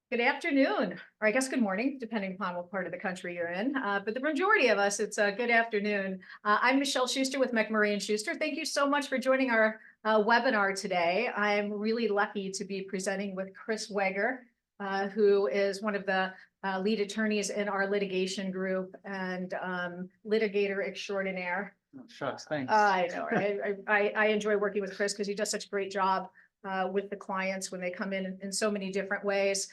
Good afternoon, or I guess good morning, depending upon what part of the country you're in. But the majority of us, it's a good afternoon. I'm Michele Shuster with McMurray and Schuster. Thank you so much for joining our webinar today. I'm really lucky to be presenting with Chris Weger, who is one of the lead attorneys in our litigation group and litigator extraordinaire. Oh, shucks, thanks. I know. I enjoy working with Chris because he does such a great job with the clients when they come in so many different ways.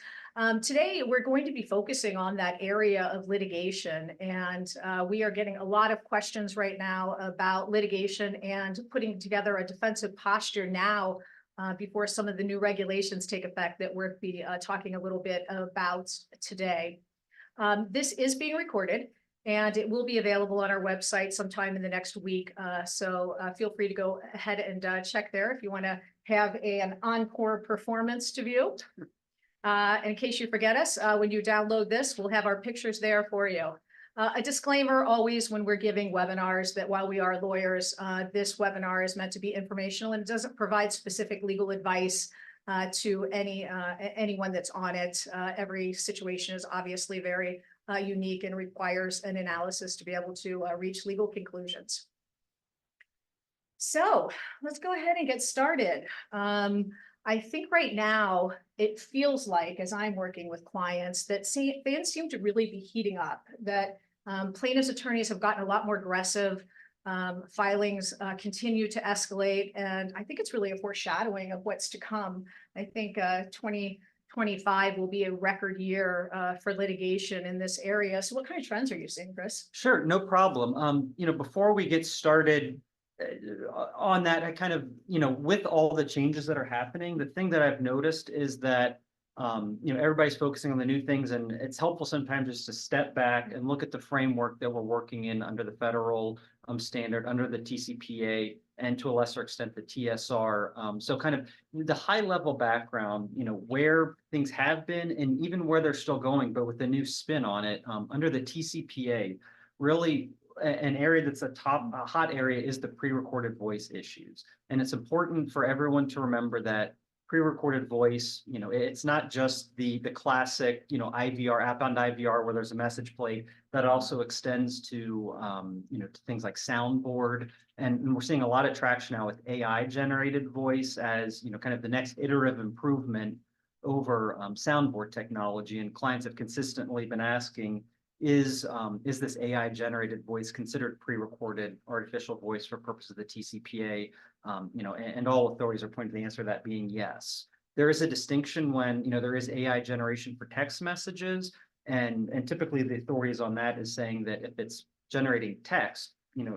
Today, we're going to be focusing on that area of litigation, and we are getting a lot of questions right now about litigation and putting together a defensive posture now before some of the new regulations take effect that we'll be talking a little bit about today. This is being recorded, and it will be available on our website sometime in the next week. So feel free to go ahead and check there if you want to have an encore performance to view. In case you forget us, when you download this, we'll have our pictures there for you. A disclaimer always when we're giving webinars that while we are lawyers, this webinar is meant to be informational and it doesn't provide specific legal advice to anyone that's on it. Every situation is obviously very unique and requires an analysis to be able to reach legal conclusions. So let's go ahead and get started. I think right now it feels like, as I'm working with clients, that things seem to really be heating up, that plaintiffs' attorneys have gotten a lot more aggressive. Filings continue to escalate, and I think it's really a foreshadowing of what's to come. I think 2025 will be a record year for litigation in this area. So what kind of trends are you seeing, Chris? Sure, no problem. Before we get started on that, I kind of, with all the changes that are happening, the thing that I've noticed is that, everybody's focusing on the new things, and it's helpful sometimes just to step back and look at the framework that we're working in under the federal standard, under the TCPA, and to a lesser extent, the TSR. So kind of the high level background, where things have been and even where they're still going, but with the new spin on it, under the TCPA, really an area that's a hot area is the pre-recorded voice issues. And it's important for everyone to remember that pre-recorded voice, it's not just the classic, IVR, outbound IVR, where there's a message plate. That also extends to, to things like soundboard. And we're seeing a lot of traction now with AI generated voice as, kind of the next iterative improvement over soundboard technology. And clients have consistently been asking, is this AI generated voice considered pre-recorded artificial voice for purposes of the TCPA? And all authorities are pointing to the answer to that being yes. There is a distinction when, there is AI generation for text messages, and typically the authorities on that is saying that if it's generating text,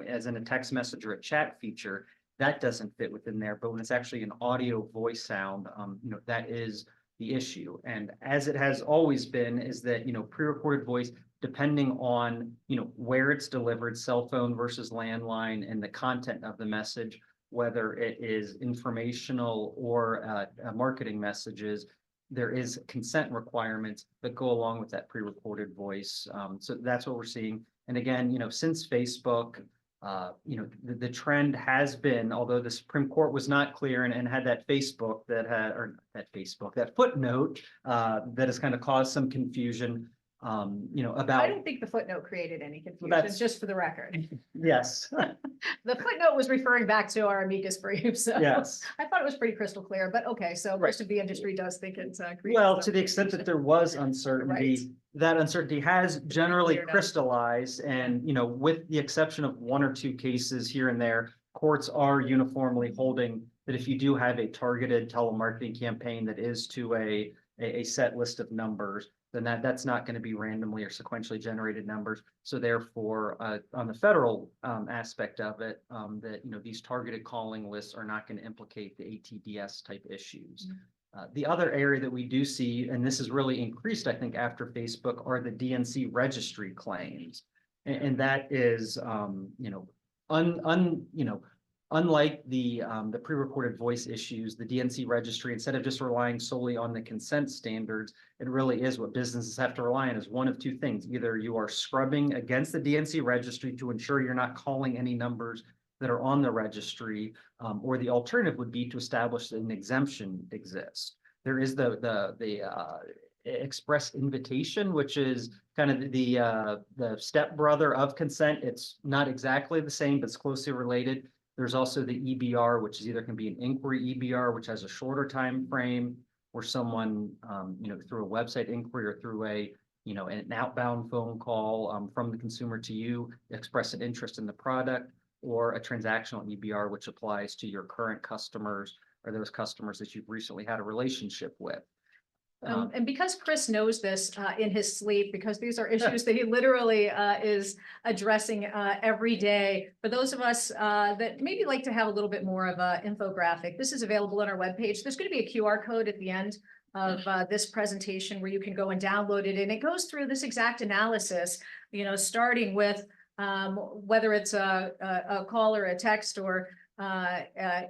as in a text message or a chat feature, that doesn't fit within there. But when it's actually an audio voice sound, that is the issue. And as it has always been, is that, pre-recorded voice, depending on, where it's delivered, cell phone versus landline, and the content of the message, whether it is informational or marketing messages, there is consent requirements that go along with that pre-recorded voice. So that's what we're seeing. And again, since Facebook, the trend has been, although the Supreme Court was not clear and had that footnote that has kind of caused some confusion. About. I don't think the footnote created any confusion, just for the record. Yes. The footnote was referring back to our amicus brief, so yes. I thought it was pretty crystal clear, but okay, so right. Most of the industry does think it's well, to the extent that there was uncertainty, right. That uncertainty has generally crystallized, and with the exception of one or two cases here and there, courts are uniformly holding that if you do have a targeted telemarketing campaign that is to a set list of numbers, then that's not going to be randomly or sequentially generated numbers. So therefore, on the federal aspect of it, that these targeted calling lists are not going to implicate the ATDS type issues. Mm-hmm. The other area that we do see, and this has really increased, I think, after Facebook, are the DNC registry claims, and that is, unlike the pre-recorded voice issues, the DNC registry, instead of just relying solely on the consent standards, it really is what businesses have to rely on is one of two things. Either you are scrubbing against the DNC registry to ensure you're not calling any numbers that are on the registry, or the alternative would be to establish that an exemption exists. There is express invitation, which is kind of the stepbrother of consent. It's not exactly the same, but it's closely related. There's also the EBR, which is either can be an inquiry EBR, which has a shorter time frame, or someone, through a website inquiry or through an outbound phone call from the consumer to you, express an interest in the product, or a transactional EBR, which applies to your current customers or those customers that you've recently had a relationship with. And because Chris knows this in his sleep, because these are issues that he literally is addressing every day. For those of us that maybe like to have a little bit more of an infographic, this is available on our webpage. There's going to be a QR code at the end of this presentation where you can go and download it. And it goes through this exact analysis, starting with whether it's a call or a text, or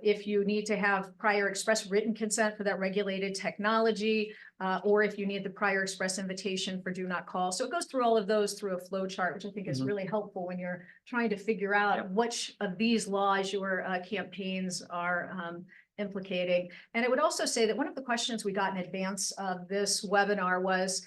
if you need to have prior express written consent for that regulated technology, or if you need the prior express invitation for do not call. So it goes through all of those through a flow chart, which I think is really helpful when you're trying to figure out which of these laws your campaigns are implicating. And I would also say that one of the questions we got in advance of this webinar was,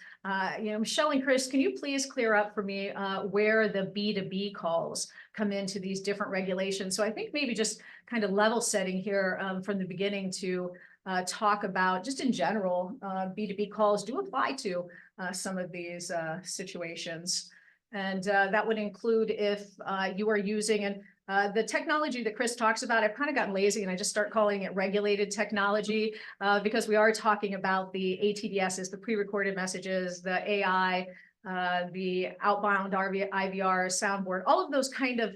Michele and Chris, can you please clear up for me where the B2B calls come into these different regulations? So I think maybe just kind of level setting here from the beginning to talk about just in general, B2B calls do apply to some of these situations. And that would include if you are using, and the technology that Chris talks about, I've kind of gotten lazy and I just start calling it regulated technology because we are talking about the ATDSs, the pre-recorded messages, the AI, the outbound IVR, soundboard, all of those kind of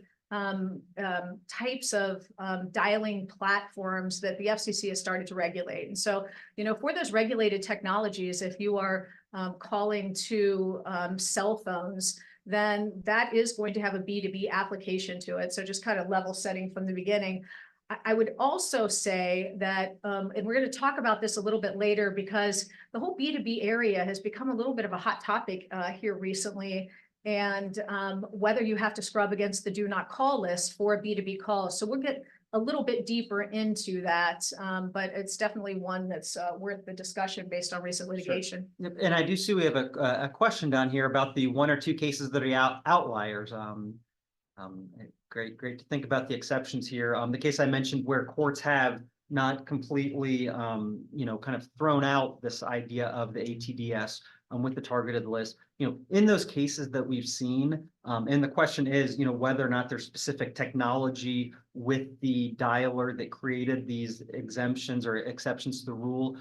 types of dialing platforms that the FCC has started to regulate. And so, for those regulated technologies, if you are calling to cell phones, then that is going to have a B2B application to it. So just kind of level setting from the beginning. I would also say that, and we're going to talk about this a little bit later, because the whole B2B area has become a little bit of a hot topic here recently. And whether you have to scrub against the do not call list for B2B calls. So we'll get a little bit deeper into that, but it's definitely one that's worth the discussion based on recent litigation. Sure. And I do see we have a question down here about the 1 or 2 cases that are outliers. Great to think about the exceptions here. The case I mentioned where courts have not completely, kind of thrown out this idea of the ATDS with the targeted list. In those cases that we've seen, and the question is, whether or not there's specific technology with the dialer that created these exemptions or exceptions to the rule.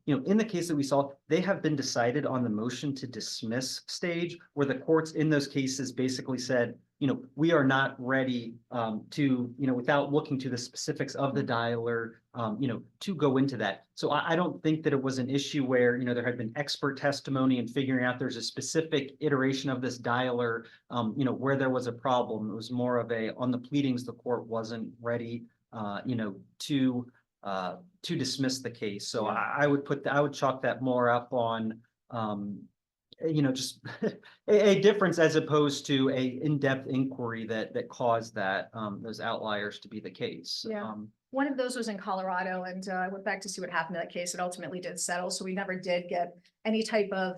In the case that we saw, they have been decided on the motion to dismiss stage, where the courts in those cases basically said, we are not ready to, without looking to the specifics of the dialer, to go into that. So I don't think that it was an issue where, there had been expert testimony and figuring out there's a specific iteration of this dialer, where there was a problem. It was more of on the pleadings, the court wasn't ready, to dismiss the case. So I would chalk that more up on, just a difference as opposed to a in-depth inquiry that caused those outliers to be the case. Yeah. One of those was in Colorado, and I went back to see what happened to that case. It ultimately did settle, so we never did get any type of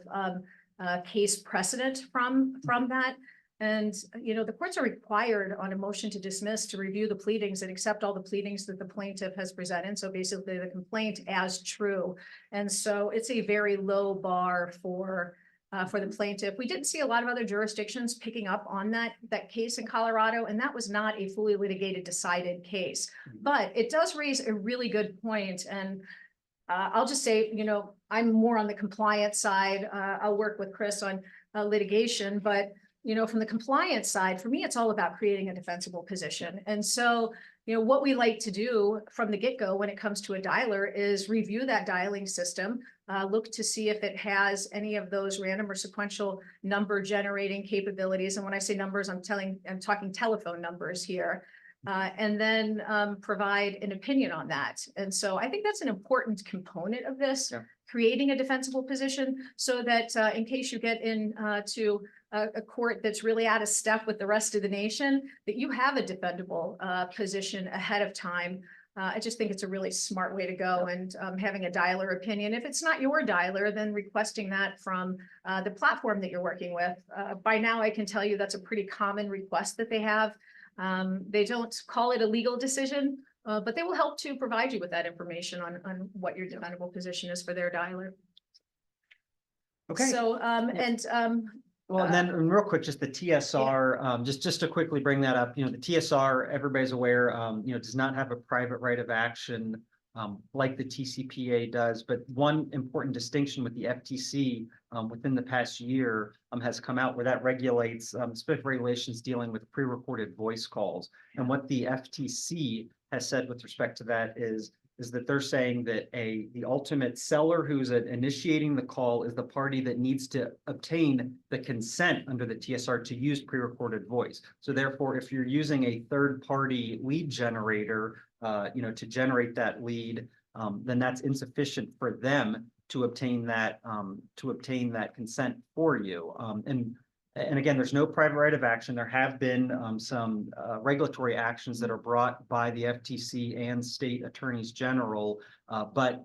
case precedent from that. And, the courts are required on a motion to dismiss to review the pleadings and accept all the pleadings that the plaintiff has presented. So basically the complaint as true. And so it's a very low bar for the plaintiff. We didn't see a lot of other jurisdictions picking up on that case in Colorado, and that was not a fully litigated, decided case. But it does raise a really good point. And I'll just say, I'm more on the compliance side. I'll work with Chris on litigation, but from the compliance side, for me, it's all about creating a defensible position. And so, what we like to do from the get-go when it comes to a dialer is review that dialing system, look to see if it has any of those random or sequential number generating capabilities. And when I say numbers, I'm talking telephone numbers here, and then provide an opinion on that. And so I think that's an important component of this, creating a defensible position so that in case you get into a court that's really out of step with the rest of the nation, that you have a defendable position ahead of time. I just think it's a really smart way to go, and having a dialer opinion. If it's not your dialer, then requesting that from the platform that you're working with. By now, I can tell you that's a pretty common request that they have. They don't call it a legal decision, but they will help to provide you with that information on what your defendable position is for their dialer. Okay. So, Well, and then real quick, just the TSR, just to quickly bring that up, the TSR, everybody's aware, does not have a private right of action like the TCPA does. But one important distinction with the FTC within the past year has come out where that regulates specific regulations dealing with pre-recorded voice calls. And what the FTC has said with respect to that is that they're saying that the ultimate seller who's initiating the call is the party that needs to obtain the consent under the TSR to use pre-recorded voice. So therefore, if you're using a third-party lead generator, to generate that lead, then that's insufficient for them to obtain that consent for you. And again, there's no private right of action. There have been some regulatory actions that are brought by the FTC and state attorneys general. But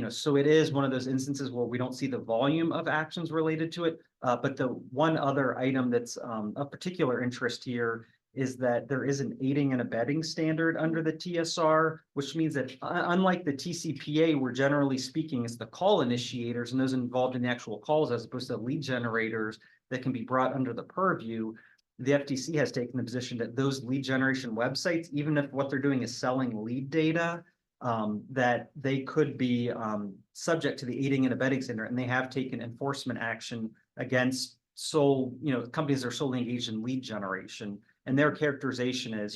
so it is one of those instances where we don't see the volume of actions related to it. But the one other item that's of particular interest here is that there is an aiding and abetting standard under the TSR, which means that unlike the TCPA, where generally speaking, it's the call initiators and those involved in the actual calls as opposed to lead generators that can be brought under the purview, the FTC has taken the position that those lead generation websites, even if what they're doing is selling lead data, that they could be subject to the aiding and abetting standard, and they have taken enforcement action against companies that are solely engaged in lead generation. And their characterization is,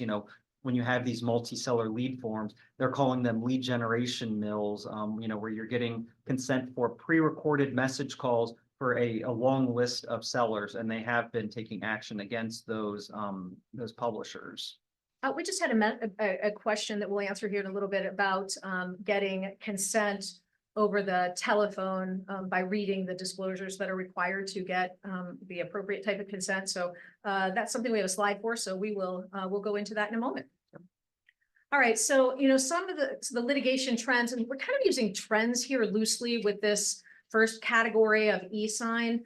when you have these multi-seller lead forms, they're calling them lead generation mills, where you're getting consent for pre-recorded message calls for a long list of sellers, and they have been taking action against those publishers. We just had a question that we'll answer here in a little bit about getting consent over the telephone by reading the disclosures that are required to get the appropriate type of consent. So that's something we have a slide for. So we'll go into that in a moment. All right. So some of the litigation trends, and we're kind of using trends here loosely with this first category of e-sign.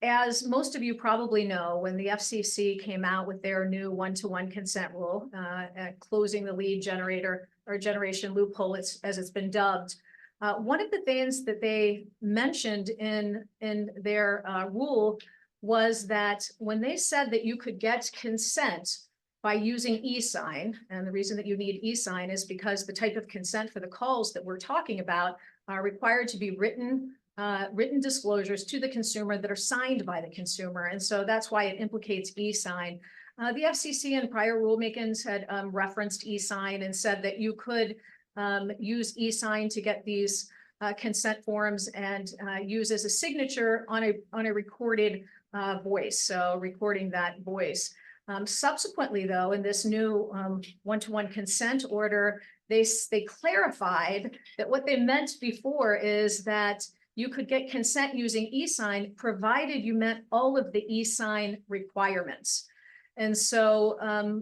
As most of you probably know, when the FCC came out with their new one-to-one consent rule, closing the lead generator or generation loophole, as it's been dubbed, one of the things that they mentioned in their rule was that when they said that you could get consent by using e-sign, and the reason that you need e-sign is because the type of consent for the calls that we're talking about are required to be written disclosures to the consumer that are signed by the consumer. And so that's why it implicates e-sign. The FCC in prior rulemakings had referenced e-sign and said that you could use e-sign to get these consent forms and use as a signature on a recorded voice. So recording that voice. Subsequently, though, in this new one-to-one consent order, they clarified that what they meant before is that you could get consent using e-sign provided you met all of the e-sign requirements. And so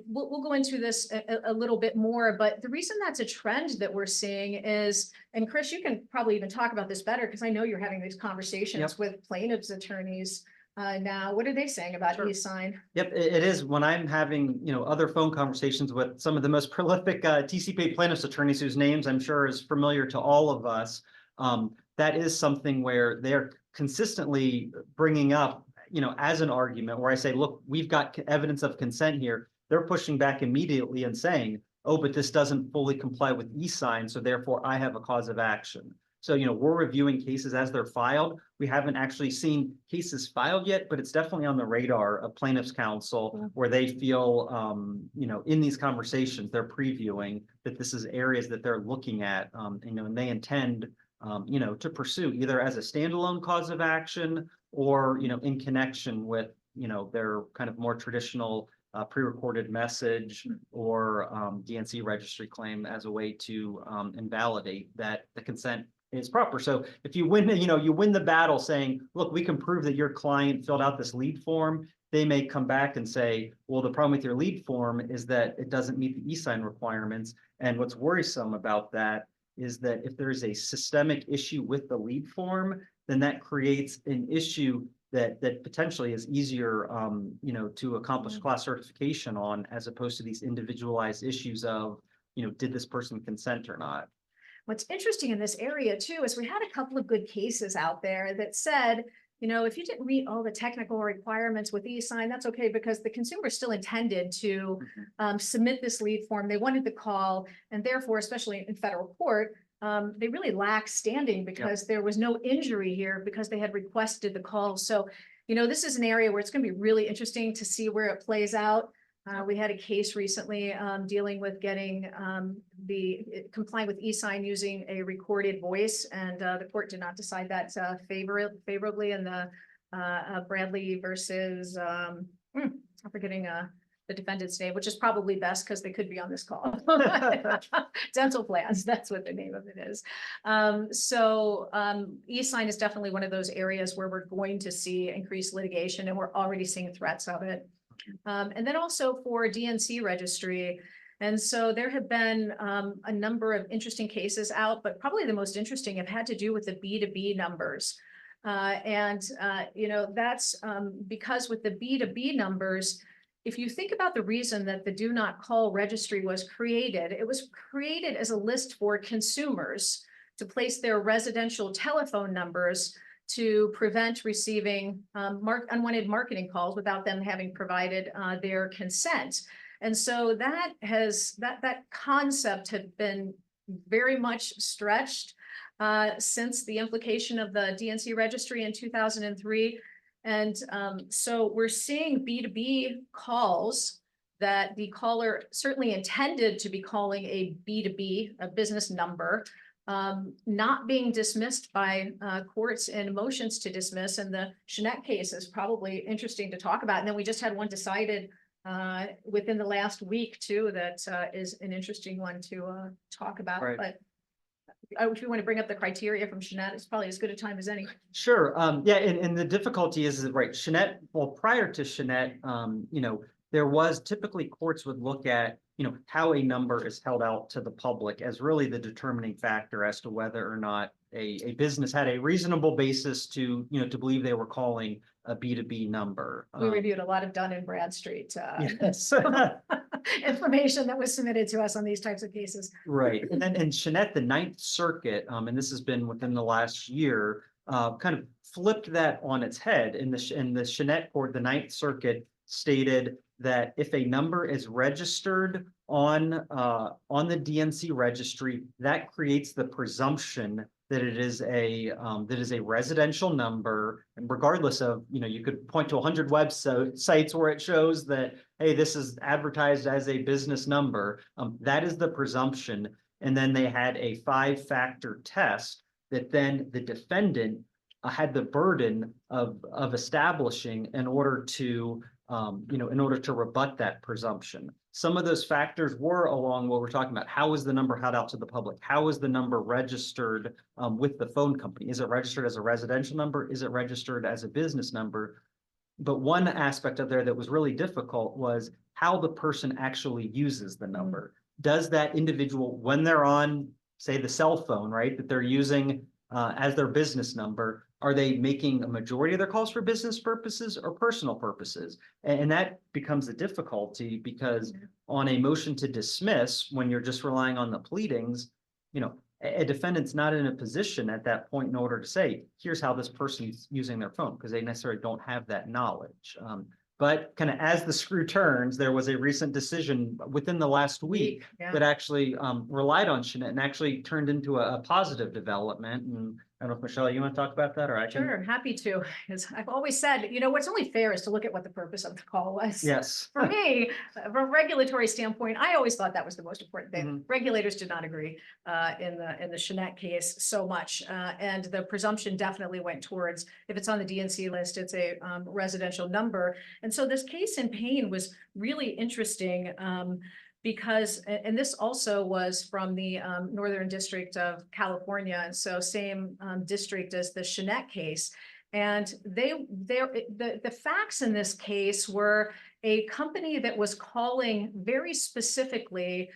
we'll go into this a little bit more, but the reason that's a trend that we're seeing is, and Chris, you can probably even talk about this better because I know you're having these conversations with plaintiffs' attorneys now. What are they saying about e-sign? Yep, it is. When I'm having other phone conversations with some of the most prolific TCPA plaintiffs' attorneys, whose names I'm sure is familiar to all of us, that is something where they're consistently bringing up, as an argument where I say, look, we've got evidence of consent here. They're pushing back immediately and saying, oh, but this doesn't fully comply with e-sign, so therefore I have a cause of action. So, we're reviewing cases as they're filed. We haven't actually seen cases filed yet, but it's definitely on the radar of plaintiffs' counsel where they feel, in these conversations, they're previewing that this is areas that they're looking at, and they intend, to pursue either as a standalone cause of action or, in connection with, their kind of more traditional pre-recorded message or DNC registry claim as a way to invalidate that the consent is proper. So if you win, you win the battle saying, look, we can prove that your client filled out this lead form, they may come back and say, well, the problem with your lead form is that it doesn't meet the e-sign requirements. And what's worrisome about that is that if there's a systemic issue with the lead form, then that creates an issue that potentially is easier, to accomplish class certification on, as opposed to these individualized issues of, did this person consent or not? What's interesting in this area too, is we had a couple of good cases out there that said, if you didn't meet all the technical requirements with e-sign, that's okay, because the consumer still intended to submit this lead form. They wanted the call, and therefore, especially in federal court, they really lack standing because there was no injury here because they had requested the call. So, this is an area where it's going to be really interesting to see where it plays out. We had a case recently dealing with getting complying with e-sign using a recorded voice, and the court did not decide that favorably in the Bradley versus I'm forgetting the defendant's name, which is probably best because they could be on this call. Dental plans, that's what the name of it is. E-sign is definitely one of those areas where we're going to see increased litigation, and we're already seeing threats of it. And then also for DNC registry. And so there have been a number of interesting cases out, but probably the most interesting have had to do with the B2B numbers. That's because with the B2B numbers, if you think about the reason that the do not call registry was created, it was created as a list for consumers to place their residential telephone numbers to prevent receiving unwanted marketing calls without them having provided their consent. And so that concept had been very much stretched since the implication of the DNC registry in 2003. And so we're seeing B2B calls that the caller certainly intended to be calling a B2B, a business number, not being dismissed by courts in motions to dismiss. And the Jeanette case is probably interesting to talk about. And then we just had one decided within the last week too, that is an interesting one to talk about. Right. But if you want to bring up the criteria from Jeanette, it's probably as good a time as any. Sure. And the difficulty is right. Jeanette, well, prior to Jeanette, there was typically courts would look at, how a number is held out to the public as really the determining factor as to whether or not a business had a reasonable basis to believe they were calling a B2B number. We reviewed a lot of Dun and Bradstreet yes. information that was submitted to us on these types of cases. Right. And then in Jeanette, the Ninth Circuit, and this has been within the last year, kind of flipped that on its head. In the Jeanette court, the Ninth Circuit stated that if a number is registered on the DNC registry, that creates the presumption that it is a residential number, and regardless of, you could point to 100 websites where it shows that, hey, this is advertised as a business number. That is the presumption. And then they had a 5-factor test that then the defendant had the burden of establishing in order to rebut that presumption. Some of those factors were along what we're talking about. How is the number held out to the public? How is the number registered with the phone company? Is it registered as a residential number? Is it registered as a business number? But one aspect of there that was really difficult was how the person actually uses the number. Does that individual, when they're on, say, the cell phone, right, that they're using as their business number, are they making a majority of their calls for business purposes or personal purposes? And that becomes a difficulty because on a motion to dismiss, when you're just relying on the pleadings, a defendant's not in a position at that point in order to say, here's how this person's using their phone, because they necessarily don't have that knowledge. But kind of as the screw turns, there was a recent decision within the last week that actually relied on Jeanette and actually turned into a positive development. And I don't know if Michelle, you want to talk about that, or I can? Sure, happy to. Because I've always said, what's only fair is to look at what the purpose of the call was. Yes. For me, from a regulatory standpoint, I always thought that was the most important thing. Regulators did not agree in the Jeanette case so much, and the presumption definitely went towards, if it's on the DNC list, it's a residential number. And so this case in Payne was really interesting. Because, and this also was from the Northern District of California, and so same district as the Jeanette case. And the facts in this case were a company that was calling very specifically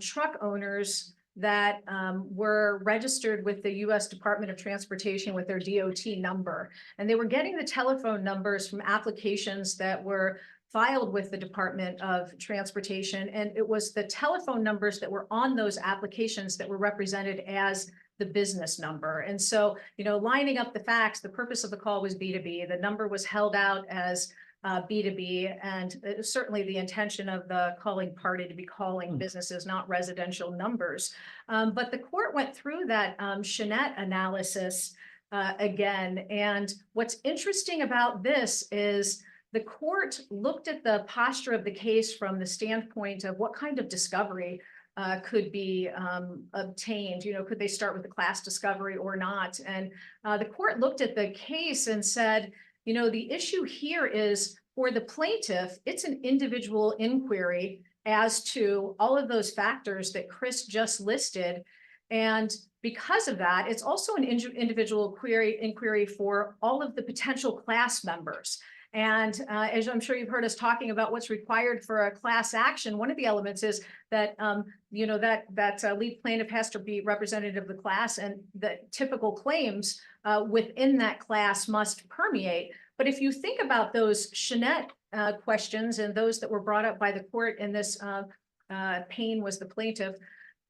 truck owners that were registered with the U.S. Department of Transportation with their DOT number. And they were getting the telephone numbers from applications that were filed with the Department of Transportation. And it was the telephone numbers that were on those applications that were represented as the business number. And so, lining up the facts, the purpose of the call was B2B. The number was held out as B2B, and certainly the intention of the calling party to be calling businesses, not residential numbers. But the court went through that Shinet analysis again. And what's interesting about this is the court looked at the posture of the case from the standpoint of what kind of discovery could be obtained. Could they start with the class discovery or not? And the court looked at the case and said, the issue here is for the plaintiff, it's an individual inquiry as to all of those factors that Chris just listed. And because of that, it's also an individual inquiry for all of the potential class members. And as I'm sure you've heard us talking about what's required for a class action, one of the elements is that, that lead plaintiff has to be representative of the class, and the typical claims within that class must permeate. But if you think about those Shinet questions and those that were brought up by the court in this, Payne was the plaintiff,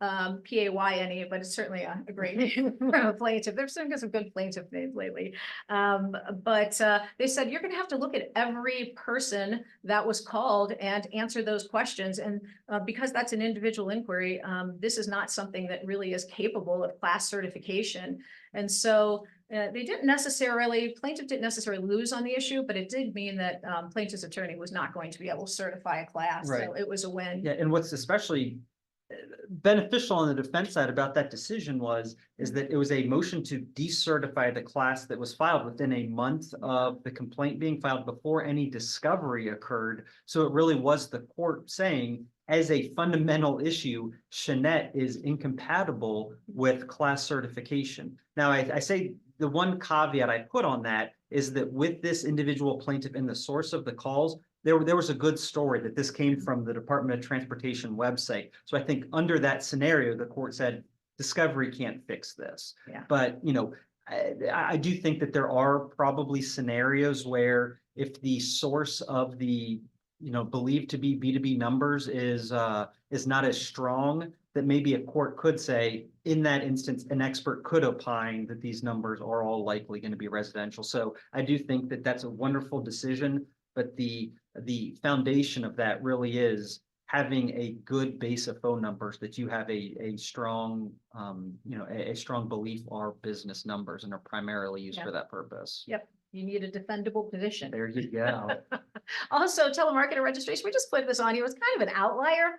Payne, but it's certainly a great name for a plaintiff. There's some good plaintiff names lately. But they said, you're going to have to look at every person that was called and answer those questions. And because that's an individual inquiry, this is not something that really is capable of class certification. And so plaintiff didn't necessarily lose on the issue, but it did mean that plaintiff's attorney was not going to be able to certify a class. Right. So it was a win. Yeah, and what's especially beneficial on the defense side about that decision is that it was a motion to decertify the class that was filed within a month of the complaint being filed before any discovery occurred. So it really was the court saying, as a fundamental issue, Shinet is incompatible with class certification. Now, I say the one caveat I put on that is that with this individual plaintiff in the source of the calls, there was a good story that this came from the Department of Transportation website. So I think under that scenario, the court said, discovery can't fix this. Yeah. But, I do think that there are probably scenarios where if the source of the, believed to be B2B numbers is not as strong, that maybe a court could say, in that instance, an expert could opine that these numbers are all likely going to be residential. So I do think that that's a wonderful decision, but the foundation of that really is having a good base of phone numbers that you have a strong, a strong belief are business numbers and are primarily used for that purpose. Yep. You need a defendable position. There you go. Also, telemarketer registration, we just put this on here. It's kind of an outlier,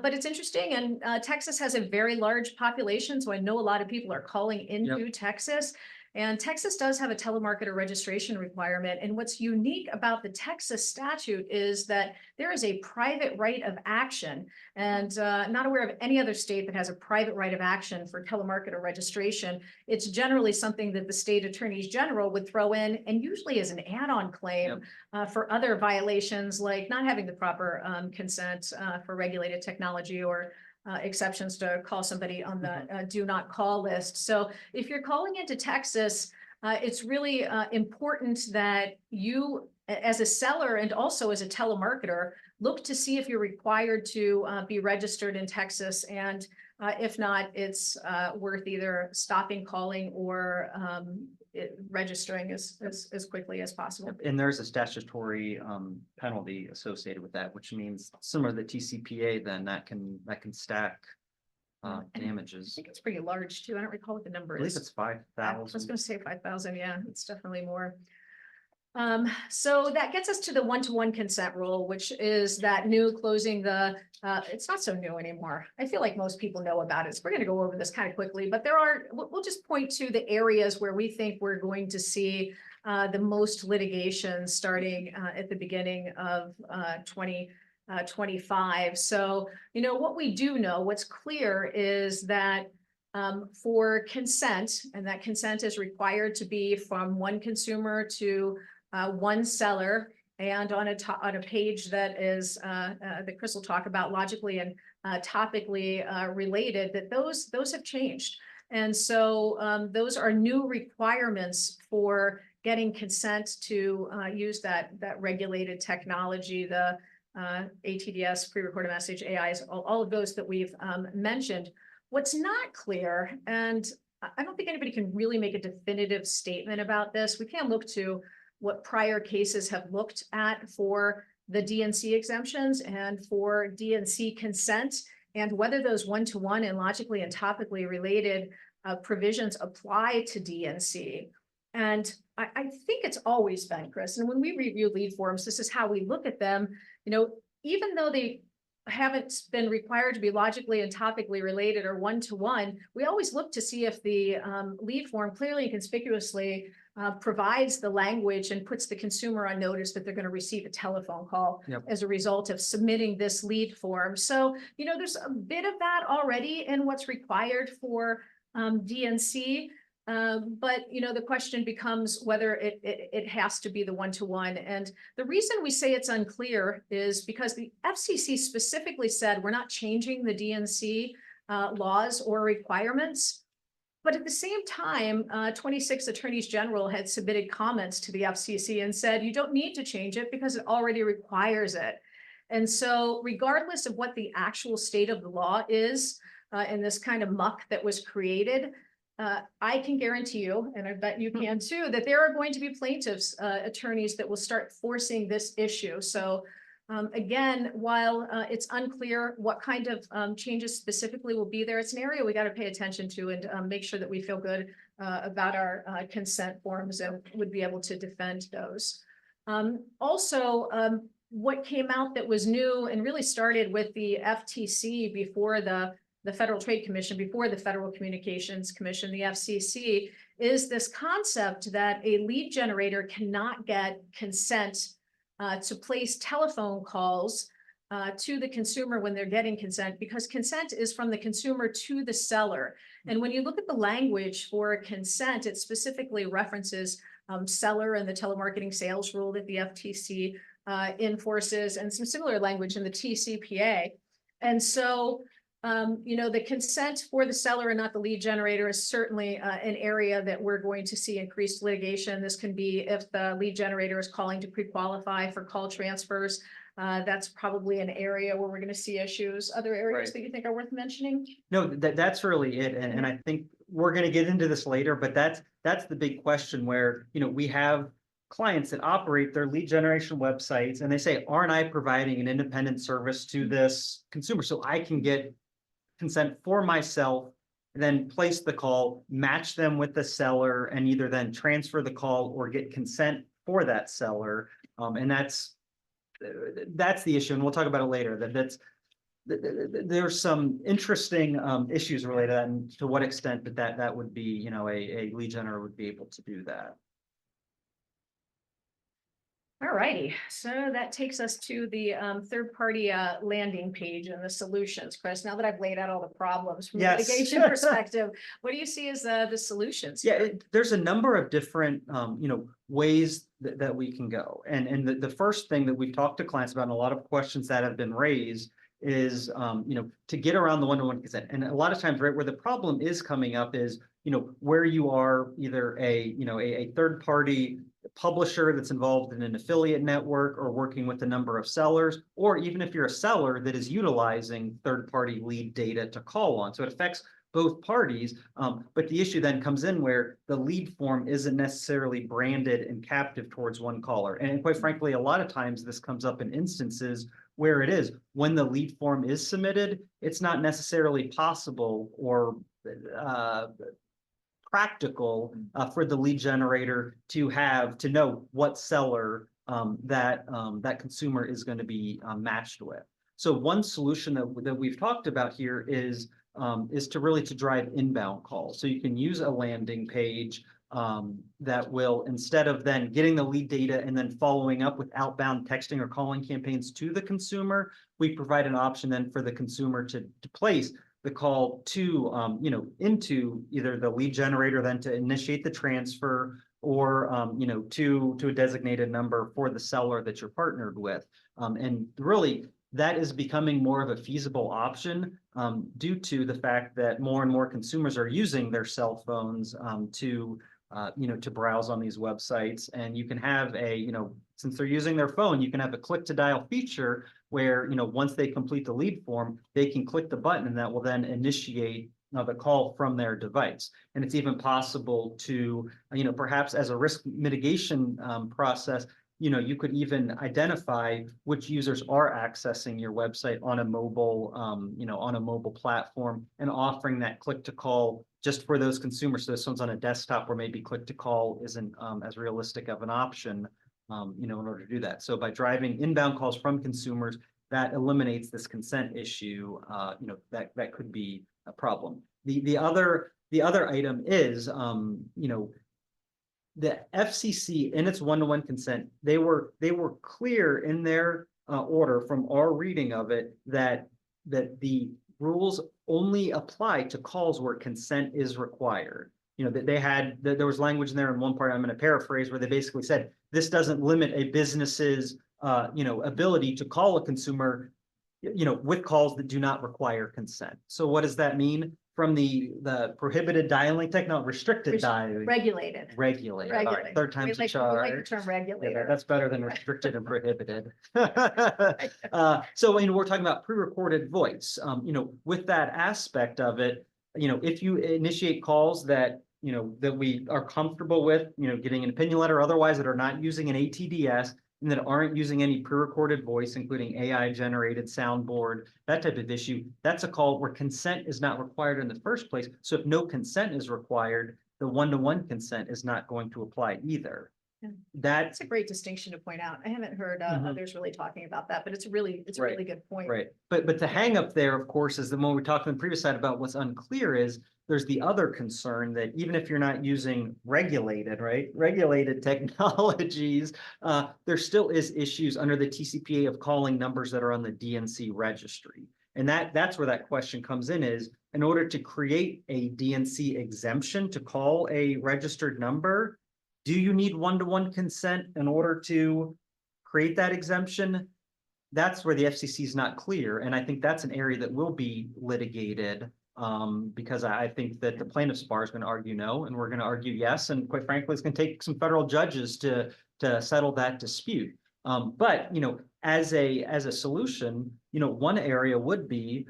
but it's interesting. And Texas has a very large population. So I know a lot of people are calling into Texas. And Texas does have a telemarketer registration requirement. And what's unique about the Texas statute is that there is a private right of action, and not aware of any other state that has a private right of action for telemarketer registration. It's generally something that the state attorneys general would throw in, and usually as an add-on claim for other violations, like not having the proper consent for regulated technology, or exceptions to call somebody on the do not call list. So if you're calling into Texas, it's really important that you, as a seller and also as a telemarketer, look to see if you're required to be registered in Texas. And if not, it's worth either stopping calling or registering as quickly as possible. And there's a statutory penalty associated with that, which means similar to the TCPA, then that can stack damages. I think it's pretty large too. I don't recall what the number is. I believe it's 5,000. I was going to say 5,000. Yeah, it's definitely more. So that gets us to the one-to-one consent rule, which is that new closing the, it's not so new anymore. I feel like most people know about it. So we're going to go over this kind of quickly, but we'll just point to the areas where we think we're going to see the most litigation starting at the beginning of 2025. So, what we do know, what's clear is that for consent, and that consent is required to be from one consumer to one seller, and on a page that is that Chris will talk about logically and topically related, that those have changed. And so those are new requirements for getting consent to use that regulated technology, the ATDS, pre-recorded message, AIs, all of those that we've mentioned. What's not clear, and I don't think anybody can really make a definitive statement about this. We can look to what prior cases have looked at for the DNC exemptions and for DNC consent, and whether those one-to-one and logically and topically related provisions apply to DNC. And I think it's always been, Chris, and when we review lead forms, this is how we look at them. You know, even though they haven't been required to be logically and topically related or one-to-one, we always look to see if the lead form clearly and conspicuously provides the language and puts the consumer on notice that they're going to receive a telephone call as a result of submitting this lead form. So, you know, there's a bit of that already in what's required for DNC. But, you know, the question becomes whether it has to be the one-to-one. And the reason we say it's unclear is because the FCC specifically said we're not changing the DNC laws or requirements. But at the same time, 26 attorneys general had submitted comments to the FCC and said, you don't need to change it because it already requires it. And so regardless of what the actual state of the law is in this kind of muck that was created, I can guarantee you, and I bet you can too, that there are going to be plaintiffs' attorneys that will start forcing this issue. So again, while it's unclear what kind of changes specifically will be there, it's an area we got to pay attention to and make sure that we feel good about our consent forms and would be able to defend those. Also, what came out that was new and really started with the FTC before the Federal Trade Commission, before the Federal Communications Commission, the FCC, is this concept that a lead generator cannot get consent to place telephone calls to the consumer when they're getting consent, because consent is from the consumer to the seller. And when you look at the language for consent, it specifically references seller and the telemarketing sales rule that the FTC enforces, and some similar language in the TCPA. And so you know, the consent for the seller and not the lead generator is certainly an area that we're going to see increased litigation. This can be if the lead generator is calling to pre-qualify for call transfers. That's probably an area where we're going to see issues. Other areas that you think are worth mentioning? No, that's really it. And I think we're going to get into this later, but that's the big question where, you know, we have clients that operate their lead generation websites and they say, aren't I providing an independent service to this consumer so I can get consent for myself, then place the call, match them with the seller, and either then transfer the call or get consent for that seller. And that's the issue, and we'll talk about it later. There's some interesting issues related to that, and to what extent that would be, you know, a lead generator would be able to do that. All righty, so that takes us to the third-party landing page and the solutions. Chris, now that I've laid out all the problems from a litigation perspective, what do you see as the solutions? Yeah, there's a number of different you know, ways that we can go. And the first thing that we've talked to clients about, and a lot of questions that have been raised, is you know, to get around the one-to-one consent. And a lot of times, right, where the problem is coming up is, you know, where you are either a third-party publisher that's involved in an affiliate network or working with a number of sellers, or even if you're a seller that is utilizing third-party lead data to call on. So it affects both parties, but the issue then comes in where the lead form isn't necessarily branded and captive towards one caller. And quite frankly, a lot of times this comes up in instances where it is when the lead form is submitted, it's not necessarily possible or practical for the lead generator to know what seller that consumer is going to be matched with. So one solution that we've talked about here is to drive inbound calls. So you can use a landing page that will, instead of then getting the lead data and then following up with outbound texting or calling campaigns to the consumer, we provide an option then for the consumer to place the call to, into either the lead generator, then to initiate the transfer, or, to a designated number for the seller that you're partnered with. And really, that is becoming more of a feasible option, due to the fact that more and more consumers are using their cell phones, to browse on these websites. And you can have since they're using their phone, you can have a click to dial feature where, once they complete the lead form, they can click the button and that will then initiate the call from their device. And it's even possible to, perhaps as a risk mitigation process, you could even identify which users are accessing your website on a mobile, on a mobile platform, and offering that click to call just for those consumers. So this one's on a desktop where maybe click to call isn't as realistic of an option, in order to do that. So by driving inbound calls from consumers, that eliminates this consent issue, that could be a problem. The other item is, the FCC in its one-to-one consent, they were clear in their order from our reading of it that the rules only apply to calls where consent is required. That there was language in there in one part, I'm going to paraphrase, where they basically said this doesn't limit a business's ability to call a consumer, with calls that do not require consent. So what does that mean? From the prohibited dialing technology, restricted dialing. Regulated. Regulated. All right, third time's a charm. We like the term regulator. That's better than restricted and prohibited. So, we're talking about pre-recorded voice. With that aspect of it, if you initiate calls that, that we are comfortable with, getting an opinion letter, otherwise that are not using an ATDS, and that aren't using any pre-recorded voice, including AI-generated soundboard, that type of issue, that's a call where consent is not required in the first place. So if no consent is required, the one-to-one consent is not going to apply either. Yeah. That's a great distinction to point out. I haven't heard others really talking about that, but it's a really good point. Right. But the hang up there, of course, is the one we talked on the previous side about what's unclear is there's the other concern that even if you're not using regulated technologies, there still is issues under the TCPA of calling numbers that are on the DNC registry. And that's where that question comes in is, in order to create a DNC exemption to call a registered number, do you need one-to-one consent in order to create that exemption? That's where the FCC is not clear. And I think that's an area that will be litigated, because I think that the plaintiff's bar is going to argue no, and we're going to argue yes. And quite frankly, it's going to take some federal judges to settle that dispute. But, as a solution, one area would be,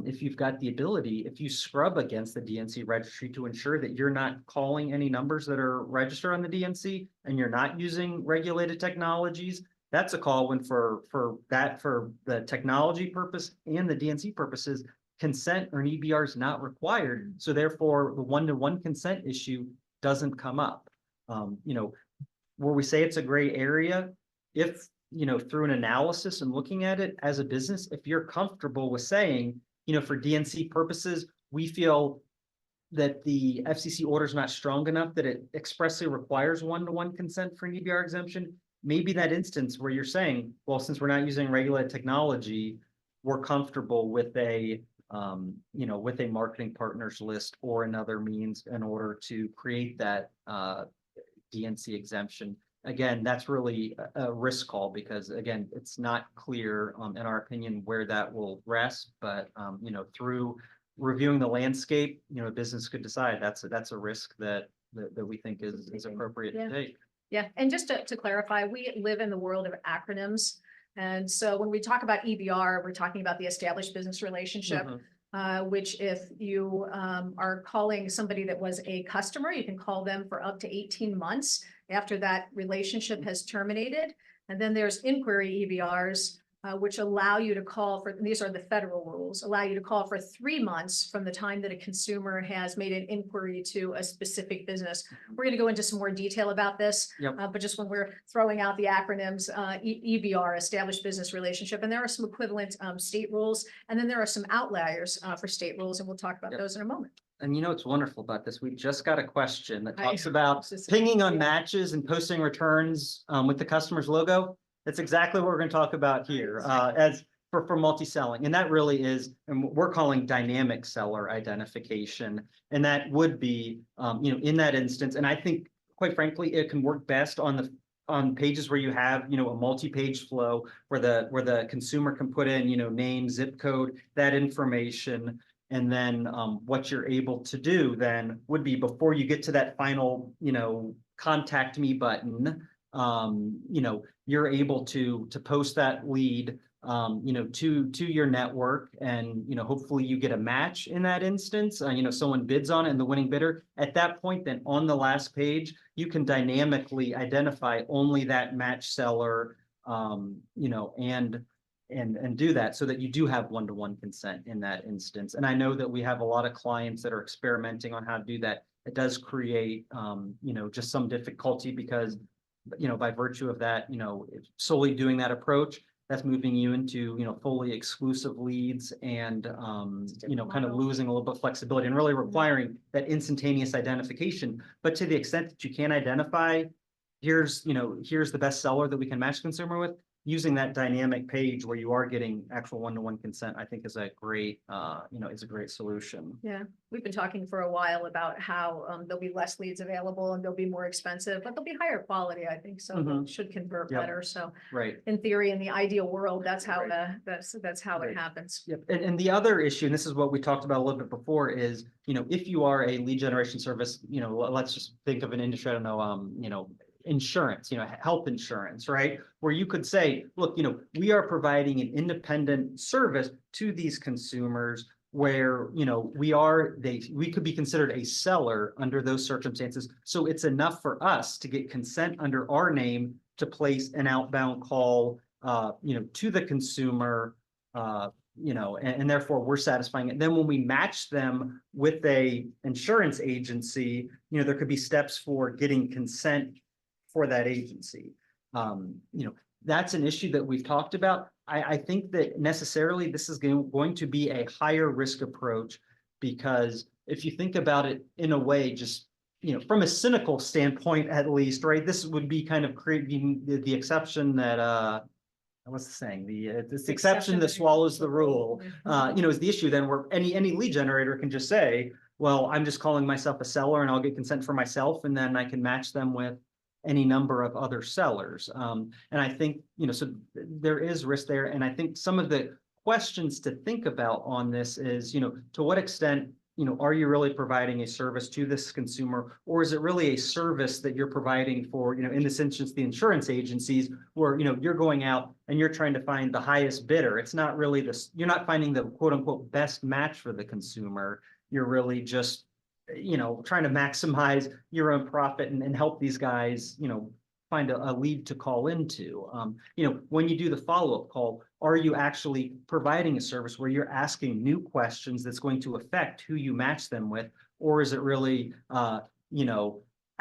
if you've got the ability, if you scrub against the DNC registry to ensure that you're not calling any numbers that are registered on the DNC and you're not using regulated technologies, that's a call when for the technology purpose and the DNC purposes, consent or an EBR is not required. So therefore, the one-to-one consent issue doesn't come up. Where we say it's a gray area, if through an analysis and looking at it as a business, if you're comfortable with saying, for DNC purposes, we feel that the FCC order is not strong enough that it expressly requires one-to-one consent for an EBR exemption, maybe that instance where you're saying, well, since we're not using regulated technology, we're comfortable with a marketing partners list or another means in order to create that DNC exemption. Again, that's really a risk call because, again, it's not clear, in our opinion, where that will rest. But, through reviewing the landscape, a business could decide that's a risk that we think is appropriate to take. Yeah, and just to clarify, we live in the world of acronyms. And so when we talk about EBR, we're talking about the established business relationship. Which if you are calling somebody that was a customer, you can call them for up to 18 months after that relationship has terminated. And then there's inquiry EBRs, which allow you to call for, these are the federal rules, allow you to call for 3 months from the time that a consumer has made an inquiry to a specific business. We're going to go into some more detail about this, but just when we're throwing out the acronyms, EBR, established business relationship, and there are some equivalent state rules, and then there are some outliers for state rules, and we'll talk about those in a moment. And what's wonderful about this, we just got a question that talks about pinging on matches and posting returns with the customer's logo. That's exactly what we're going to talk about here. for multi-selling. And that really is, and we're calling dynamic seller identification. And that would be, in that instance. And I think, quite frankly, it can work best on pages where you have, a multi-page flow where the consumer can put in, name, zip code, that information. And then what you're able to do then would be, before you get to that final, contact me button, you're able to post that lead, to your network, and, hopefully you get a match in that instance. Someone bids on it and the winning bidder. At that point, then on the last page, you can dynamically identify only that match seller, and do that so that you do have one-to-one consent in that instance. And I know that we have a lot of clients that are experimenting on how to do that. It does create, just some difficulty because, by virtue of that, solely doing that approach, that's moving you into, fully exclusive leads and, kind of losing a little bit of flexibility and really requiring that instantaneous identification. But to the extent that you can identify, here's the best seller that we can match consumer with, using that dynamic page where you are getting actual one-to-one consent, I think is a great, is a great solution. Yeah, we've been talking for a while about how there'll be less leads available and they'll be more expensive, but they'll be higher quality, I think. So they should convert better. So right, in theory, in the ideal world, that's how that's how it happens. Yep. And the other issue, and this is what we talked about a little bit before, is, if you are a lead generation service, let's just think of an industry, I don't know, insurance, health insurance, right? Where you could say, look, we are providing an independent service to these consumers where, we could be considered a seller under those circumstances. So it's enough for us to get consent under our name to place an outbound call, to the consumer, and therefore we're satisfying it. Then when we match them with a insurance agency, there could be steps for getting consent for that agency. That's an issue that we've talked about. I think that necessarily this is going to be a higher risk approach, because if you think about it in a way, just, from a cynical standpoint, at least, right, this would be kind of creating the exception that, what's the saying? This exception that swallows the rule, is the issue then, where any lead generator can just say, well, I'm just calling myself a seller and I'll get consent for myself, and then I can match them with any number of other sellers. And I think, so there is risk there. And I think some of the questions to think about on this is, to what extent, are you really providing a service to this consumer, or is it really a service that you're providing for, in this instance, the insurance agencies, where, you're going out and you're trying to find the highest bidder. It's not really this, you're not finding the quote unquote best match for the consumer. You're really just, trying to maximize your own profit and help these guys, find a lead to call into. When you do the follow-up call, are you actually providing a service where you're asking new questions that's going to affect who you match them with? Or is it really,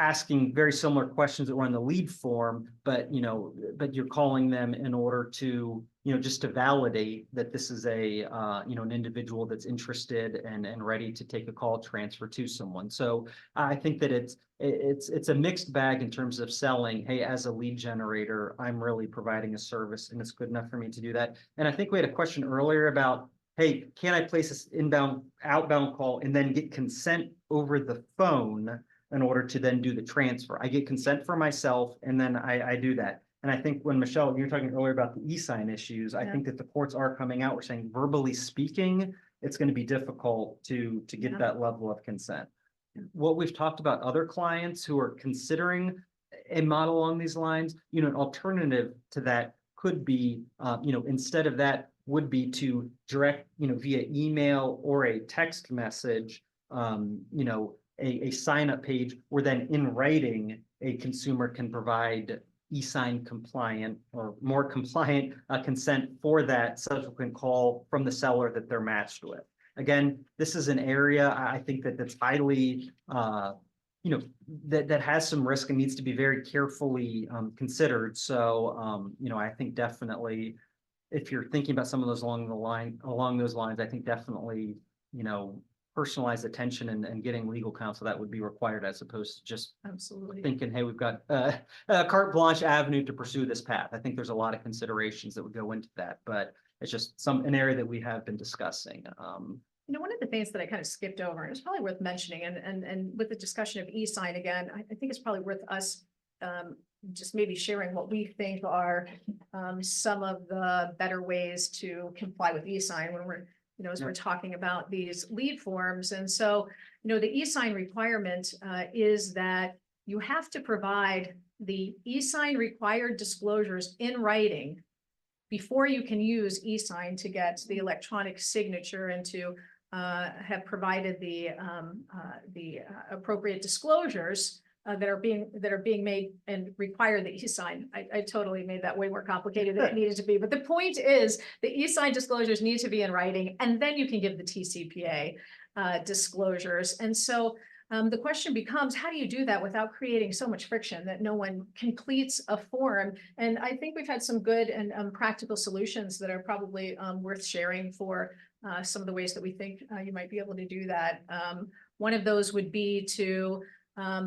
asking very similar questions that were in the lead form, but you're calling them in order to, just to validate that this is an individual that's interested and ready to take a call transfer to someone. So I think that it's a mixed bag in terms of selling, hey, as a lead generator, I'm really providing a service and it's good enough for me to do that. And I think we had a question earlier about, hey, can I place this outbound call and then get consent over the phone in order to then do the transfer? I get consent for myself and then I do that. And I think when Michele, you were talking earlier about the e-sign issues, I think that the courts are coming out, we're saying verbally speaking, it's going to be difficult to get that level of consent. What we've talked about other clients who are considering a model along these lines, an alternative to that could be, instead of that would be to direct, via email or a text message, a sign-up page where then in writing, a consumer can provide e-sign compliant or more compliant consent for that subsequent call from the seller that they're matched with. Again, this is an area I think that's highly, that has some risk and needs to be very carefully considered. So, I think definitely, if you're thinking about some of those along those lines, I think definitely, personalized attention and getting legal counsel that would be required, as opposed to just Absolutely thinking, hey, we've got a carte blanche avenue to pursue this path. I think there's a lot of considerations that would go into that, but it's just an area that we have been discussing. You know, one of the things that I kind of skipped over, and it's probably worth mentioning, and with the discussion of e-sign again, I think it's probably worth us just maybe sharing what we think are some of the better ways to comply with e-sign when we're, you know, as we're talking about these lead forms. And so, you know, the e-sign requirement is that you have to provide the e-sign required disclosures in writing before you can use e-sign to get the electronic signature and to have provided the appropriate disclosures that are being made and require the e-sign. I totally made that way more complicated than it needed to be. But the point is the e-sign disclosures need to be in writing, and then you can give the TCPA disclosures. And so the question becomes, how do you do that without creating so much friction that no one completes a form? And I think we've had some good and practical solutions that are probably worth sharing for some of the ways that we think you might be able to do that. One of those would be to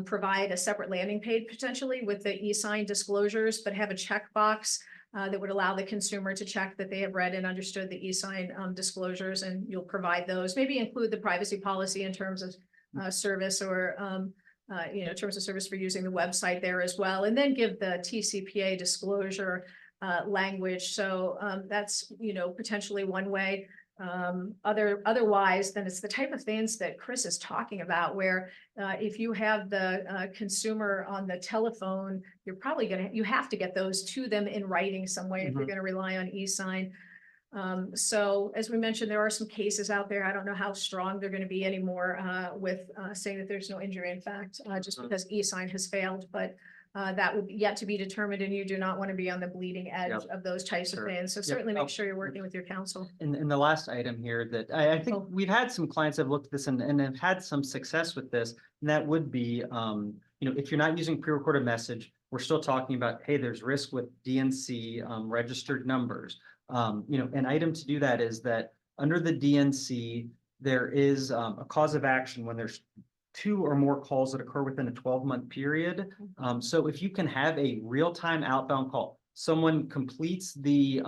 provide a separate landing page potentially with the e-sign disclosures, but have a checkbox that would allow the consumer to check that they have read and understood the e-sign disclosures, and you'll provide those. Maybe include the privacy policy in terms of service or you know, terms of service for using the website there as well, and then give the TCPA disclosure language. So that's, you know, potentially one way. Otherwise, then it's the type of things that Chris is talking about, where if you have the consumer on the telephone, you're probably you have to get those to them in writing some way if you're going to rely on e-sign. So as we mentioned, there are some cases out there. I don't know how strong they're going to be anymore with saying that there's no injury in fact, just because e-sign has failed, but that would yet to be determined, and you do not want to be on the bleeding edge of those types of things. So certainly make sure you're working with your counsel. And the last item here that I think we've had some clients that have looked at this and have had some success with this, and that would be, you know, if you're not using pre-recorded message, we're still talking about, hey, there's risk with DNC registered numbers. You know, an item to do that is that under the DNC, there is a cause of action when there's 2 or more calls that occur within a 12-month period. So if you can have a real-time outbound call, someone completes the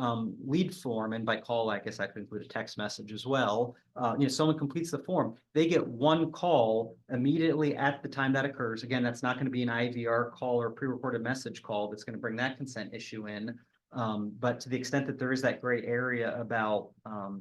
lead form, and by call, I guess I could include a text message as well. You know, someone completes the form, they get 1 call immediately at the time that occurs. Again, that's not going to be an IVR call or pre-recorded message call that's going to bring that consent issue in. But to the extent that there is that gray area about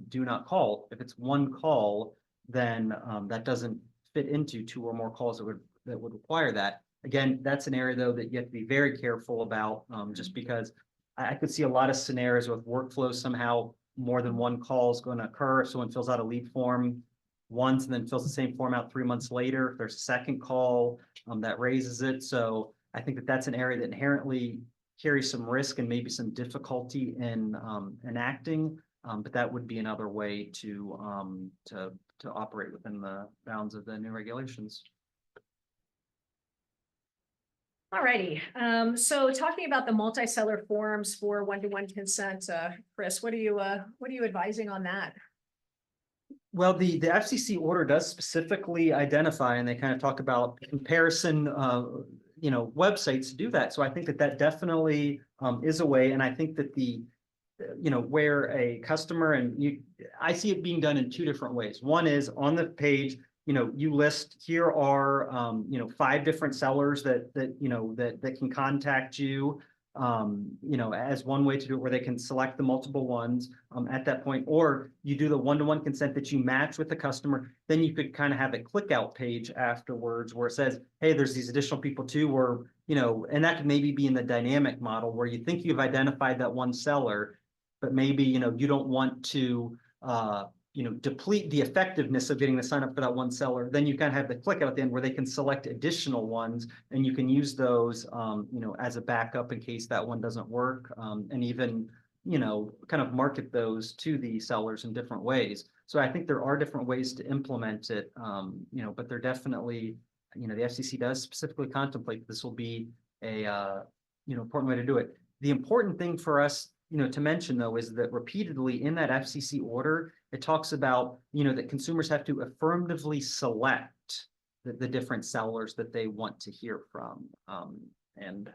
do not call, if it's 1 call, then that doesn't fit into 2 or more calls that would require that. Again, that's an area though that you have to be very careful about, just because I could see a lot of scenarios with workflows. Somehow more than 1 call is going to occur. If someone fills out a lead form once and then fills the same form out 3 months later, if there's a second call, that raises it. So I think that that's an area that inherently carries some risk and maybe some difficulty in enacting, but that would be another way to operate within the bounds of the new regulations. Alrighty, so talking about the multi-seller forms for one-to-one consent, Chris, what are you advising on that? Well, the FCC order does specifically identify, and they kind of talk about comparison, you know, websites to do that. So I think that that definitely is a way, and I think that you know, where a customer, and I see it being done in 2 different ways. One is on the page, you know, you list, here are, you know, 5 different sellers that you know, that can contact you, you know, as one way to do it, where they can select the multiple ones at that point, or you do the one-to-one consent that you match with the customer. Then you could kind of have a click out page afterwards where it says, hey, there's these additional people too, or, you know, and that could maybe be in the dynamic model where you think you've identified that one seller, but maybe, you know, you don't want to, you know, deplete the effectiveness of getting the sign up for that one seller. Then you kind of have the click out at the end where they can select additional ones, and you can use those, you know, as a backup in case that one doesn't work, and even, you know, kind of market those to the sellers in different ways. So I think there are different ways to implement it, you know, but they're definitely, you know, the FCC does specifically contemplate this will be a, you know, important way to do it. The important thing for us, you know, to mention though, is that repeatedly in that FCC order, it talks about, you know, that consumers have to affirmatively select the different sellers that they want to hear from. And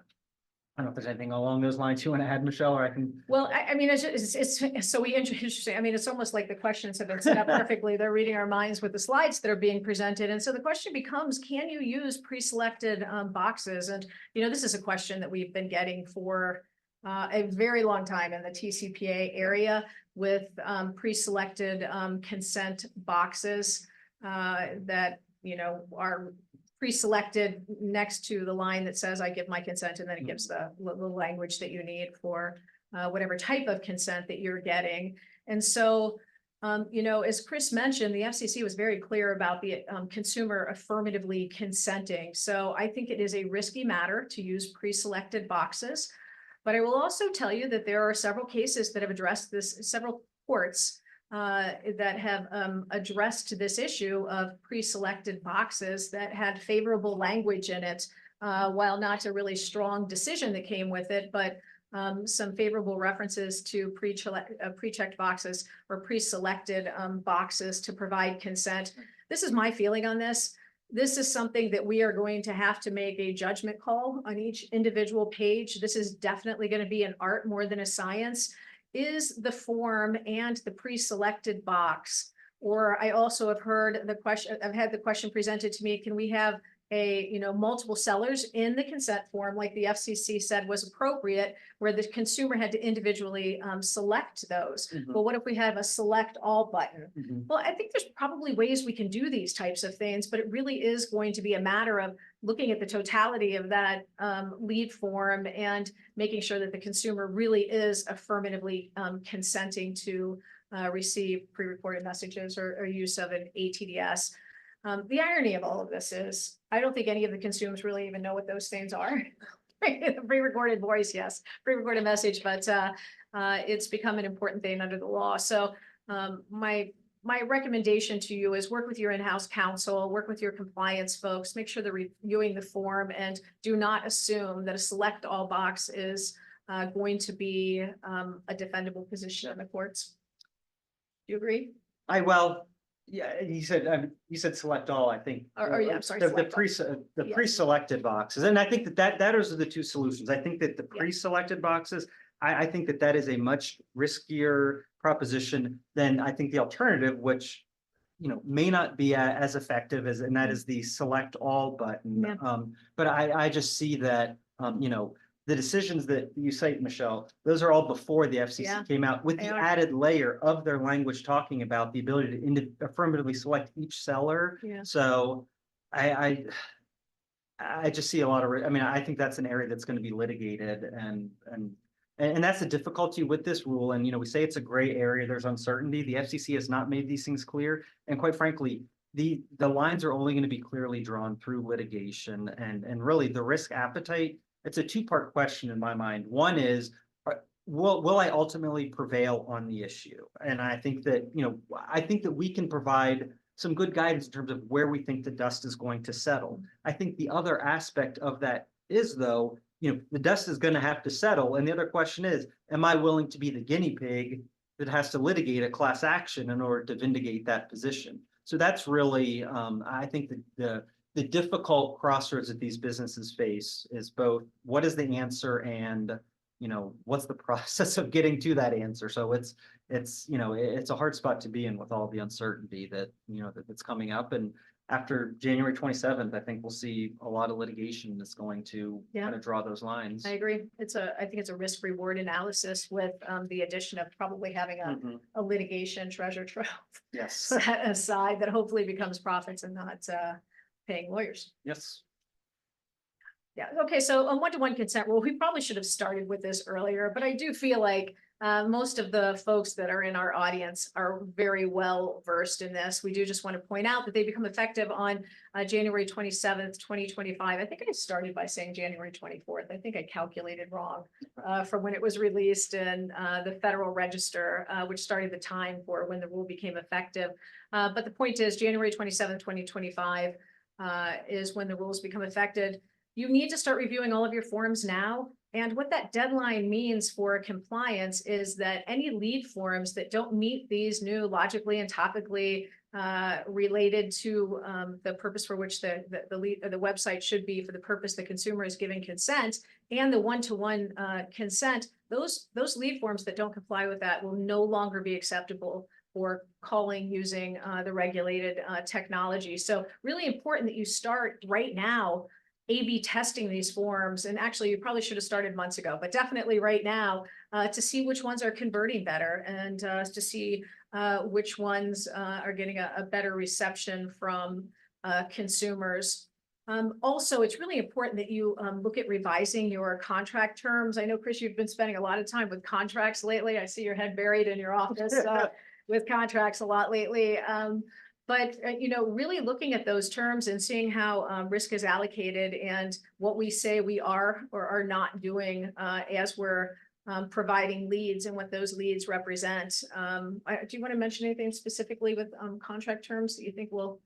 I don't know if there's anything along those lines you want to add, Michelle, or I can. Well, I mean, it's so interesting. I mean, it's almost like the questions have been set up perfectly. They're reading our minds with the slides that are being presented. And so the question becomes, can you use pre-selected boxes? And, this is a question that we've been getting for a very long time in the TCPA area with pre-selected consent boxes that, are pre-selected next to the line that says I give my consent, and then it gives the language that you need for whatever type of consent that you're getting. And so, as Chris mentioned, the FCC was very clear about the consumer affirmatively consenting. So I think it is a risky matter to use pre-selected boxes. But I will also tell you that there are several cases that have addressed this, several courts that have addressed this issue of pre-selected boxes that had favorable language in it, while not a really strong decision that came with it, but some favorable references to pre-checked boxes or pre-selected boxes to provide consent. This is my feeling on this. This is something that we are going to have to make a judgment call on each individual page. This is definitely going to be an art more than a science. Is the form and the pre-selected box, or I also have heard the question, I've had the question presented to me, can we have multiple sellers in the consent form like the FCC said was appropriate, where the consumer had to individually select those. Well, what if we have a select all button? Well, I think there's probably ways we can do these types of things, but it really is going to be a matter of looking at the totality of that lead form and making sure that the consumer really is affirmatively consenting to receive pre-recorded messages or use of an ATDS. The irony of all of this is, I don't think any of the consumers really even know what those things are. Pre-recorded voice, yes, pre-recorded message, but it's become an important thing under the law. So my recommendation to you is work with your in-house counsel, work with your compliance folks, make sure they're reviewing the form, and do not assume that a select all box is going to be a defendable position in the courts. Do you agree? Yeah, you said select all, I think. Or yeah, I'm sorry. The pre-selected boxes, and I think that those are the two solutions. I think that the pre-selected boxes, I think that is a much riskier proposition than I think the alternative, which may not be as effective as, and that is the select all button. Yeah. But I just see that the decisions that you cite, Michelle, those are all before the FCC came out with the added layer of their language talking about the ability to affirmatively select each seller. Yeah. So I just see a lot of, I think that's an area that's going to be litigated, and that's the difficulty with this rule. And, we say it's a gray area, there's uncertainty. The FCC has not made these things clear. And quite frankly, the lines are only going to be clearly drawn through litigation, and really the risk appetite. It's a two-part question in my mind. One is, will I ultimately prevail on the issue? And I think that, we can provide some good guidance in terms of where we think the dust is going to settle. I think the other aspect of that is, though, the dust is going to have to settle. And the other question is, am I willing to be the guinea pig that has to litigate a class action in order to vindicate that position? So that's really, I think that the difficult crossroads that these businesses face is both what is the answer and what's the process of getting to that answer. So it's a hard spot to be in with all the uncertainty that that's coming up. And after January 27th, I think we'll see a lot of litigation that's going to kind of draw those lines. I agree. I think it's a risk reward analysis with the addition of probably having a litigation treasure trove set aside that hopefully becomes profits and not paying lawyers. Yes. Yeah. Okay. So on one-to-one consent rule, we probably should have started with this earlier, but I do feel like most of the folks that are in our audience are very well versed in this. We do just want to point out that they become effective on January 27th, 2025. I think I started by saying January 24th. I think I calculated wrong from when it was released in the Federal Register, which started the time for when the rule became effective. But the point is January 27th, 2025 is when the rules become effective. You need to start reviewing all of your forms now. And what that deadline means for compliance is that any lead forms that don't meet these new logically and topically related to the purpose for which the website should be for the purpose the consumer is giving consent, and the one-to-one consent, those lead forms that don't comply with that will no longer be acceptable for calling using the regulated technology. So really important that you start right now A/B testing these forms. And actually, you probably should have started months ago, but definitely right now to see which ones are converting better and to see which ones are getting a better reception from consumers. Also, it's really important that you look at revising your contract terms. I know, Chris, you've been spending a lot of time with contracts lately. I see your head buried in your office with contracts a lot lately. But, really looking at those terms and seeing how risk is allocated and what we say we are or are not doing as we're providing leads and what those leads represent. Do you want to mention anything specifically with contract terms that you think will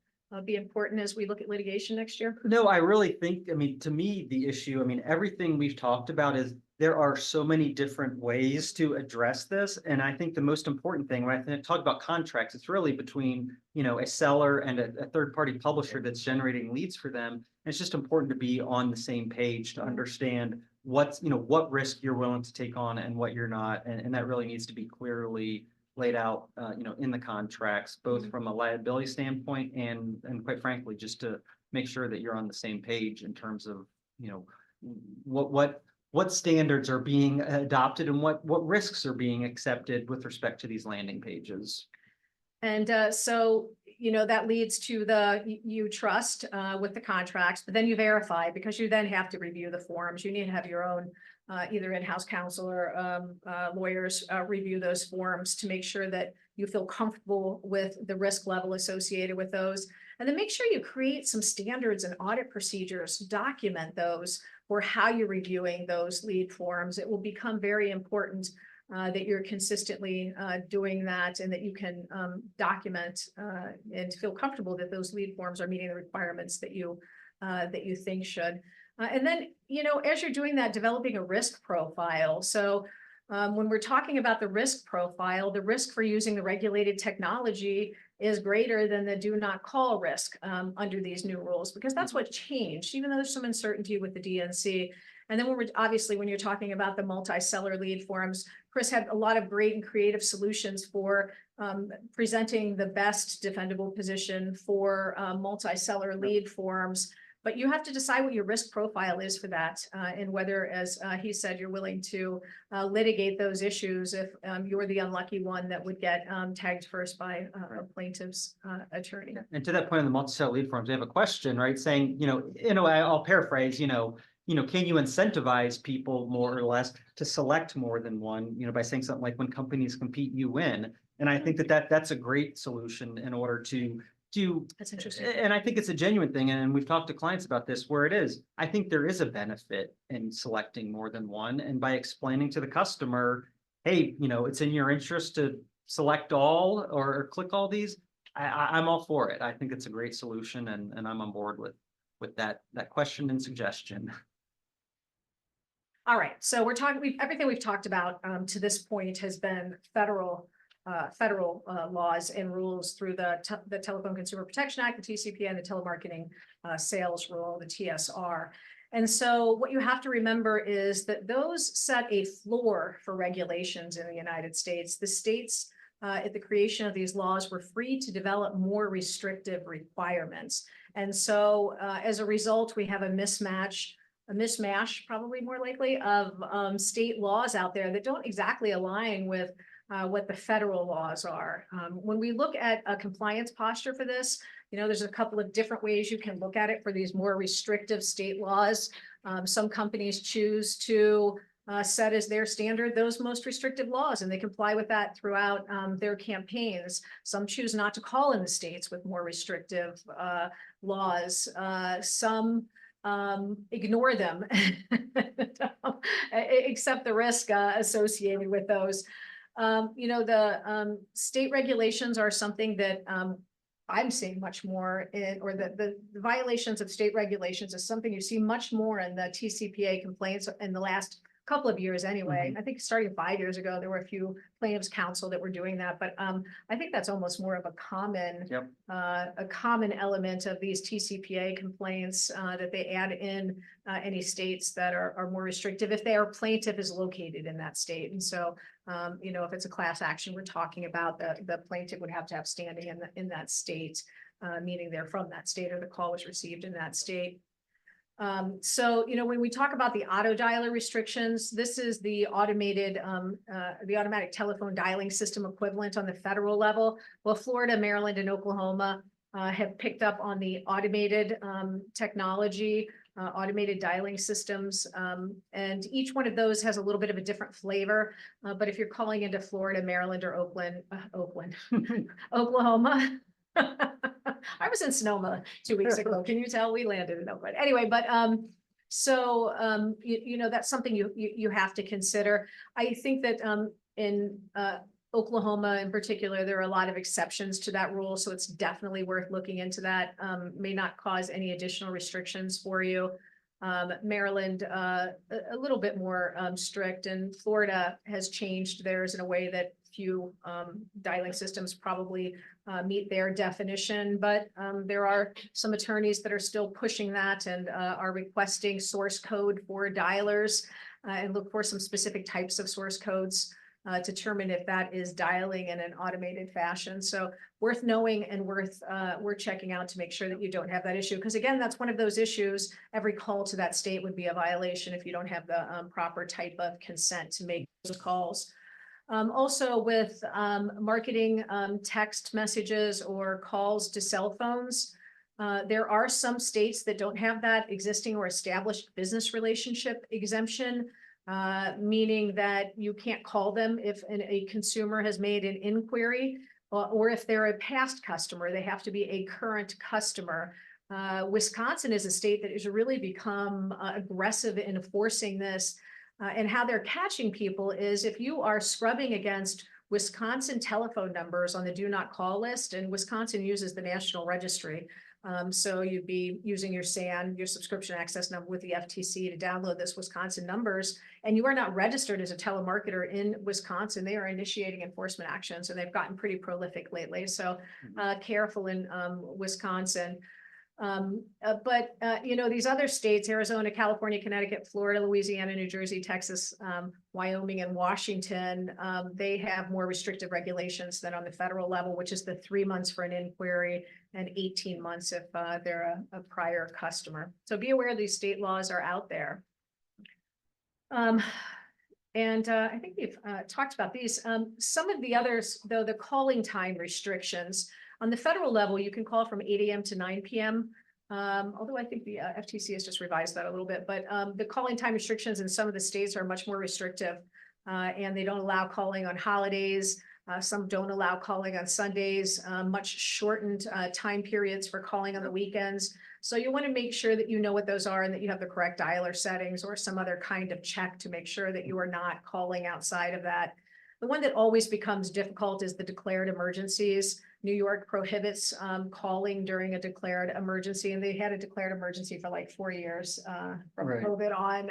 be important as we look at litigation next year? No, I really think, to me, the issue, everything we've talked about is there are so many different ways to address this. And I think the most important thing, when I talk about contracts, it's really between, a seller and a third-party publisher that's generating leads for them. And it's just important to be on the same page to understand what risk you're willing to take on and what you're not. And that really needs to be clearly laid out, in the contracts, both from a liability standpoint and quite frankly, just to make sure that you're on the same page in terms of, what standards are being adopted and what risks are being accepted with respect to these landing pages. And so, that leads to you trust with the contracts, but then you verify because you then have to review the forms. You need to have your own either in-house counsel or lawyers review those forms to make sure that you feel comfortable with the risk level associated with those. And then make sure you create some standards and audit procedures, document those for how you're reviewing those lead forms. It will become very important that you're consistently doing that and that you can document and feel comfortable that those lead forms are meeting the requirements that you think should. And then, as you're doing that, developing a risk profile. So when we're talking about the risk profile, the risk for using the regulated technology is greater than the do not call risk under these new rules, because that's what changed, even though there's some uncertainty with the DNC. And then when you're talking about the multi-seller lead forms, Chris had a lot of great and creative solutions for presenting the best defendable position for multi-seller lead forms. But you have to decide what your risk profile is for that and whether, as he said, you're willing to litigate those issues if you're the unlucky one that would get tagged first by a plaintiff's attorney. And to that point on the multi-seller lead forms, they have a question, right? Saying, I'll paraphrase, can you incentivize people more or less to select more than one, by saying something like when companies compete, you win. And I think that's a great solution in order to That's interesting. And I think it's a genuine thing. And we've talked to clients about this where it is. I think there is a benefit in selecting more than one. And by explaining to the customer, hey, it's in your interest to select all or click all these. I'm all for it. I think it's a great solution and I'm on board with that question and suggestion. All right. So we're talking, everything we've talked about to this point has been federal laws and rules through the Telephone Consumer Protection Act, the TCPA, and the telemarketing sales rule, the TSR. And so what you have to remember is that those set a floor for regulations in the United States. The states at the creation of these laws were free to develop more restrictive requirements. And so as a result, we have a mishmash, probably more likely, of state laws out there that don't exactly align with what the federal laws are. When we look at a compliance posture for this, there's a couple of different ways you can look at it for these more restrictive state laws. Some companies choose to set as their standard those most restrictive laws, and they comply with that throughout their campaigns. Some choose not to call in the states with more restrictive laws. Some ignore them, accept the risk associated with those. The state regulations are something that I'm seeing much more in, or the violations of state regulations is something you see much more in the TCPA complaints in the last couple of years anyway. I think starting 5 years ago, there were a few plaintiffs' counsel that were doing that, but I think that's almost more of a common element of these TCPA complaints that they add in any states that are more restrictive if their plaintiff is located in that state. And so, you know, if it's a class action we're talking about, the plaintiff would have to have standing in that state, meaning they're from that state or the call was received in that state. So, you know, when we talk about the auto dialer restrictions, this is the automatic telephone dialing system equivalent on the federal level. Well, Florida, Maryland, and Oklahoma have picked up on the automated technology, automated dialing systems. And each one of those has a little bit of a different flavor. But if you're calling into Florida, Maryland, or Oklahoma, I was in Sonoma 2 weeks ago. Can you tell? We landed in Oakland. Anyway, but you know, that's something you have to consider. I think that in Oklahoma in particular, there are a lot of exceptions to that rule. So it's definitely worth looking into that. May not cause any additional restrictions for you. Maryland, a little bit more strict, and Florida has changed theirs in a way that few dialing systems probably meet their definition, but there are some attorneys that are still pushing that and are requesting source code for dialers and look for some specific types of source codes to determine if that is dialing in an automated fashion. So worth knowing and worth checking out to make sure that you don't have that issue. Because again, that's one of those issues. Every call to that state would be a violation if you don't have the proper type of consent to make those calls. Also with marketing text messages or calls to cell phones, there are some states that don't have that existing or established business relationship exemption, meaning that you can't call them if a consumer has made an inquiry or if they're a past customer, they have to be a current customer. Wisconsin is a state that has really become aggressive in enforcing this. And how they're catching people is if you are scrubbing against Wisconsin telephone numbers on the do not call list, and Wisconsin uses the National Registry. So you'd be using your SAN, your subscription access number with the FTC to download this Wisconsin numbers, and you are not registered as a telemarketer in Wisconsin, they are initiating enforcement actions, and they've gotten pretty prolific lately. So careful in Wisconsin. But you know, these other states, Arizona, California, Connecticut, Florida, Louisiana, New Jersey, Texas, Wyoming, and Washington, they have more restrictive regulations than on the federal level, which is the 3 months for an inquiry and 18 months if they're a prior customer. So be aware these state laws are out there. And I think we've talked about these. Some of the others, though, the calling time restrictions. On the federal level, you can call from 8 a.m. to 9 p.m. Although I think the FTC has just revised that a little bit, but the calling time restrictions in some of the states are much more restrictive, and they don't allow calling on holidays. Some don't allow calling on Sundays, much shortened time periods for calling on the weekends. So you want to make sure that you know what those are and that you have the correct dialer settings or some other kind of check to make sure that you are not calling outside of that. The one that always becomes difficult is the declared emergencies. New York prohibits calling during a declared emergency, and they had a declared emergency for like 4 years from COVID on.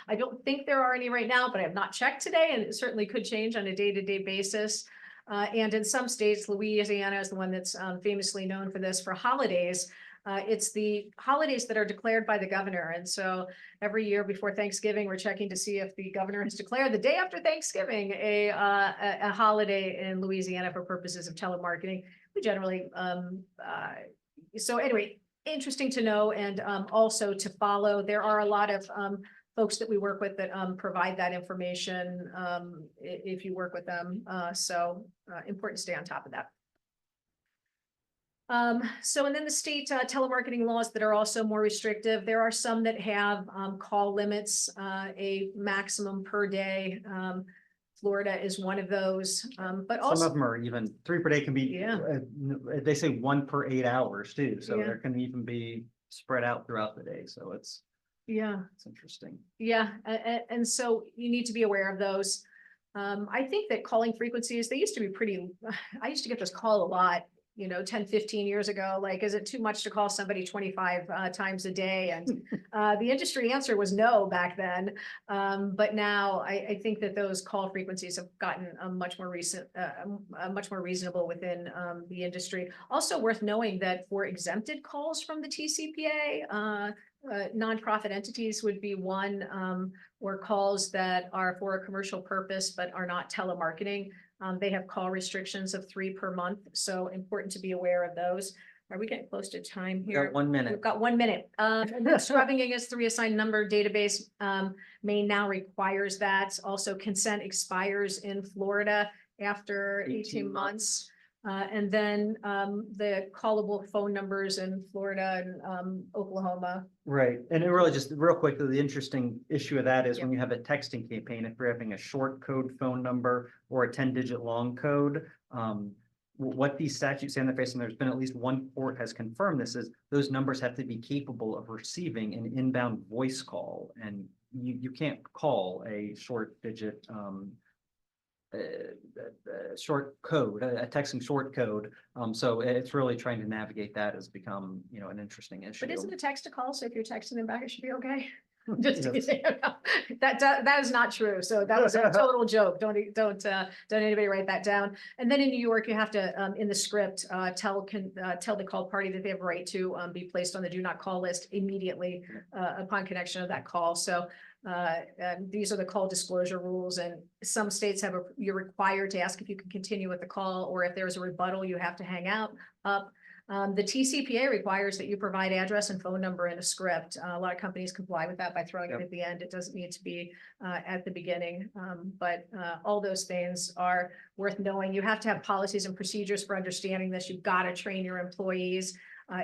I don't think there are any right now, but I have not checked today, and it certainly could change on a day-to-day basis. And in some states, Louisiana is the one that's famously known for this for holidays. It's the holidays that are declared by the governor. And so every year before Thanksgiving, we're checking to see if the governor has declared the day after Thanksgiving a holiday in Louisiana for purposes of telemarketing. We generally, so anyway, interesting to know and also to follow. There are a lot of folks that we work with that provide that information if you work with them. So important to stay on top of that. So, and then the state telemarketing laws that are also more restrictive. There are some that have call limits, a maximum per day. Florida is one of those, but also some of them are even 3 per day can be, they say 1 per 8 hours too. So there can even be spread out throughout the day. So it's interesting. Yeah. And so you need to be aware of those. I think that calling frequencies, they used to be pretty, I used to get this call a lot. 10, 15 years ago, like, is it too much to call somebody 25 times a day? And the industry answer was no back then. But now I think that those call frequencies have gotten much more reasonable within the industry. Also worth knowing that for exempted calls from the TCPA, nonprofit entities would be one, or calls that are for a commercial purpose but are not telemarketing. They have call restrictions of 3 per month, so important to be aware of those. Are we getting close to time We here? got 1 minute. We've got 1 minute. Scrubbing against the reassigned number database, Maine now requires that. Also, consent expires in Florida after 18 months. And then the callable phone numbers in Florida and Oklahoma. Right. And it really just real quick, the interesting issue of that is when you have a texting campaign, if you're having a short code phone number or a 10-digit long code, what these statutes say on the face, and there's been at least one court has confirmed this, is those numbers have to be capable of receiving an inbound voice call. And you can't call a short digit short code, a texting short code. So it's really trying to navigate that has become, an interesting issue. But isn't a text a call? So if you're texting them back, it should be okay. Just to say, that is not true. So that was a total joke. Don't anybody write that down. And then in New York, you have to in the script tell the called party that they have a right to be placed on the do not call list immediately upon connection of that call. So these are the call disclosure rules, and some states you're required to ask if you can continue with the call, or if there's a rebuttal, you have to hang up. The TCPA requires that you provide address and phone number in a script. A lot of companies comply with that by throwing it at the end. It doesn't need to be at the beginning, but all those things are worth knowing. You have to have policies and procedures for understanding this. You've got to train your employees.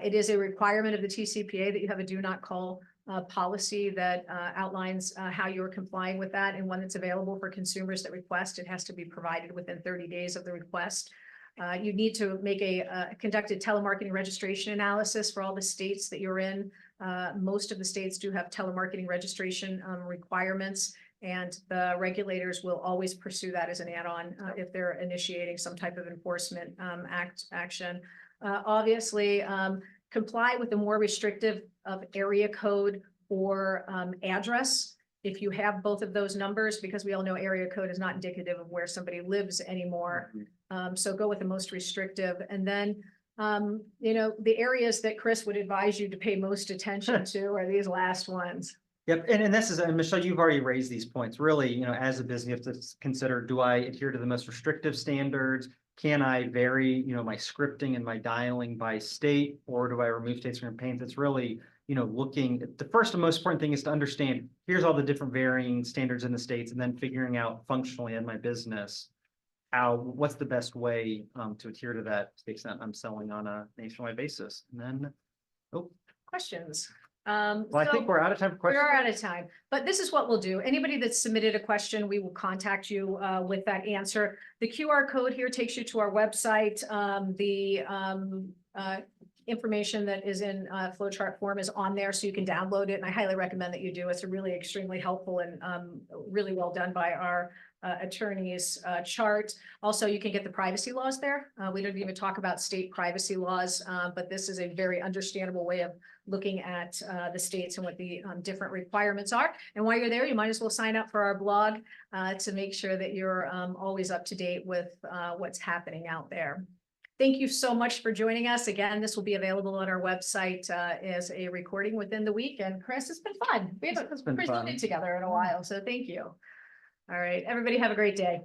It is a requirement of the TCPA that you have a do not call policy that outlines how you're complying with that, and one that's available for consumers that request. It has to be provided within 30 days of the request. You need to make conduct a telemarketing registration analysis for all the states that you're in. Most of the states do have telemarketing registration requirements, and the regulators will always pursue that as an add-on if they're initiating some type of enforcement action. Obviously, comply with the more restrictive of area code or address. If you have both of those numbers, because we all know area code is not indicative of where somebody lives anymore. So go with the most restrictive. And then, the areas that Chris would advise you to pay most attention to are these last ones. Yep. And this is, and Michelle, you've already raised these points. Really, as a business, you have to consider, do I adhere to the most restrictive standards? Can I vary, my scripting and my dialing by state, or do I remove states from campaigns? It's really, looking at the first and most important thing is to understand, here's all the different varying standards in the states, and then figuring out functionally in my business, what's the best way to adhere to that to the extent I'm selling on a nationwide basis. And then, Questions? Well, I think we're out of time for questions. We are out of time, but this is what we'll do. Anybody that's submitted a question, we will contact you with that answer. The QR code here takes you to our website. The information that is in flowchart form is on there, so you can download it, and I highly recommend that you do. It's a really extremely helpful and really well done by our attorneys chart. Also, you can get the privacy laws there. We don't even talk about state privacy laws, but this is a very understandable way of looking at the states and what the different requirements are. And while you're there, you might as well sign up for our blog to make sure that you're always up to date with what's happening out there. Thank you so much for joining us. Again, this will be available on our website as a recording within the week. And Chris, it's been fun. We haven't presented together in a while, so thank you. All right, everybody have a great day.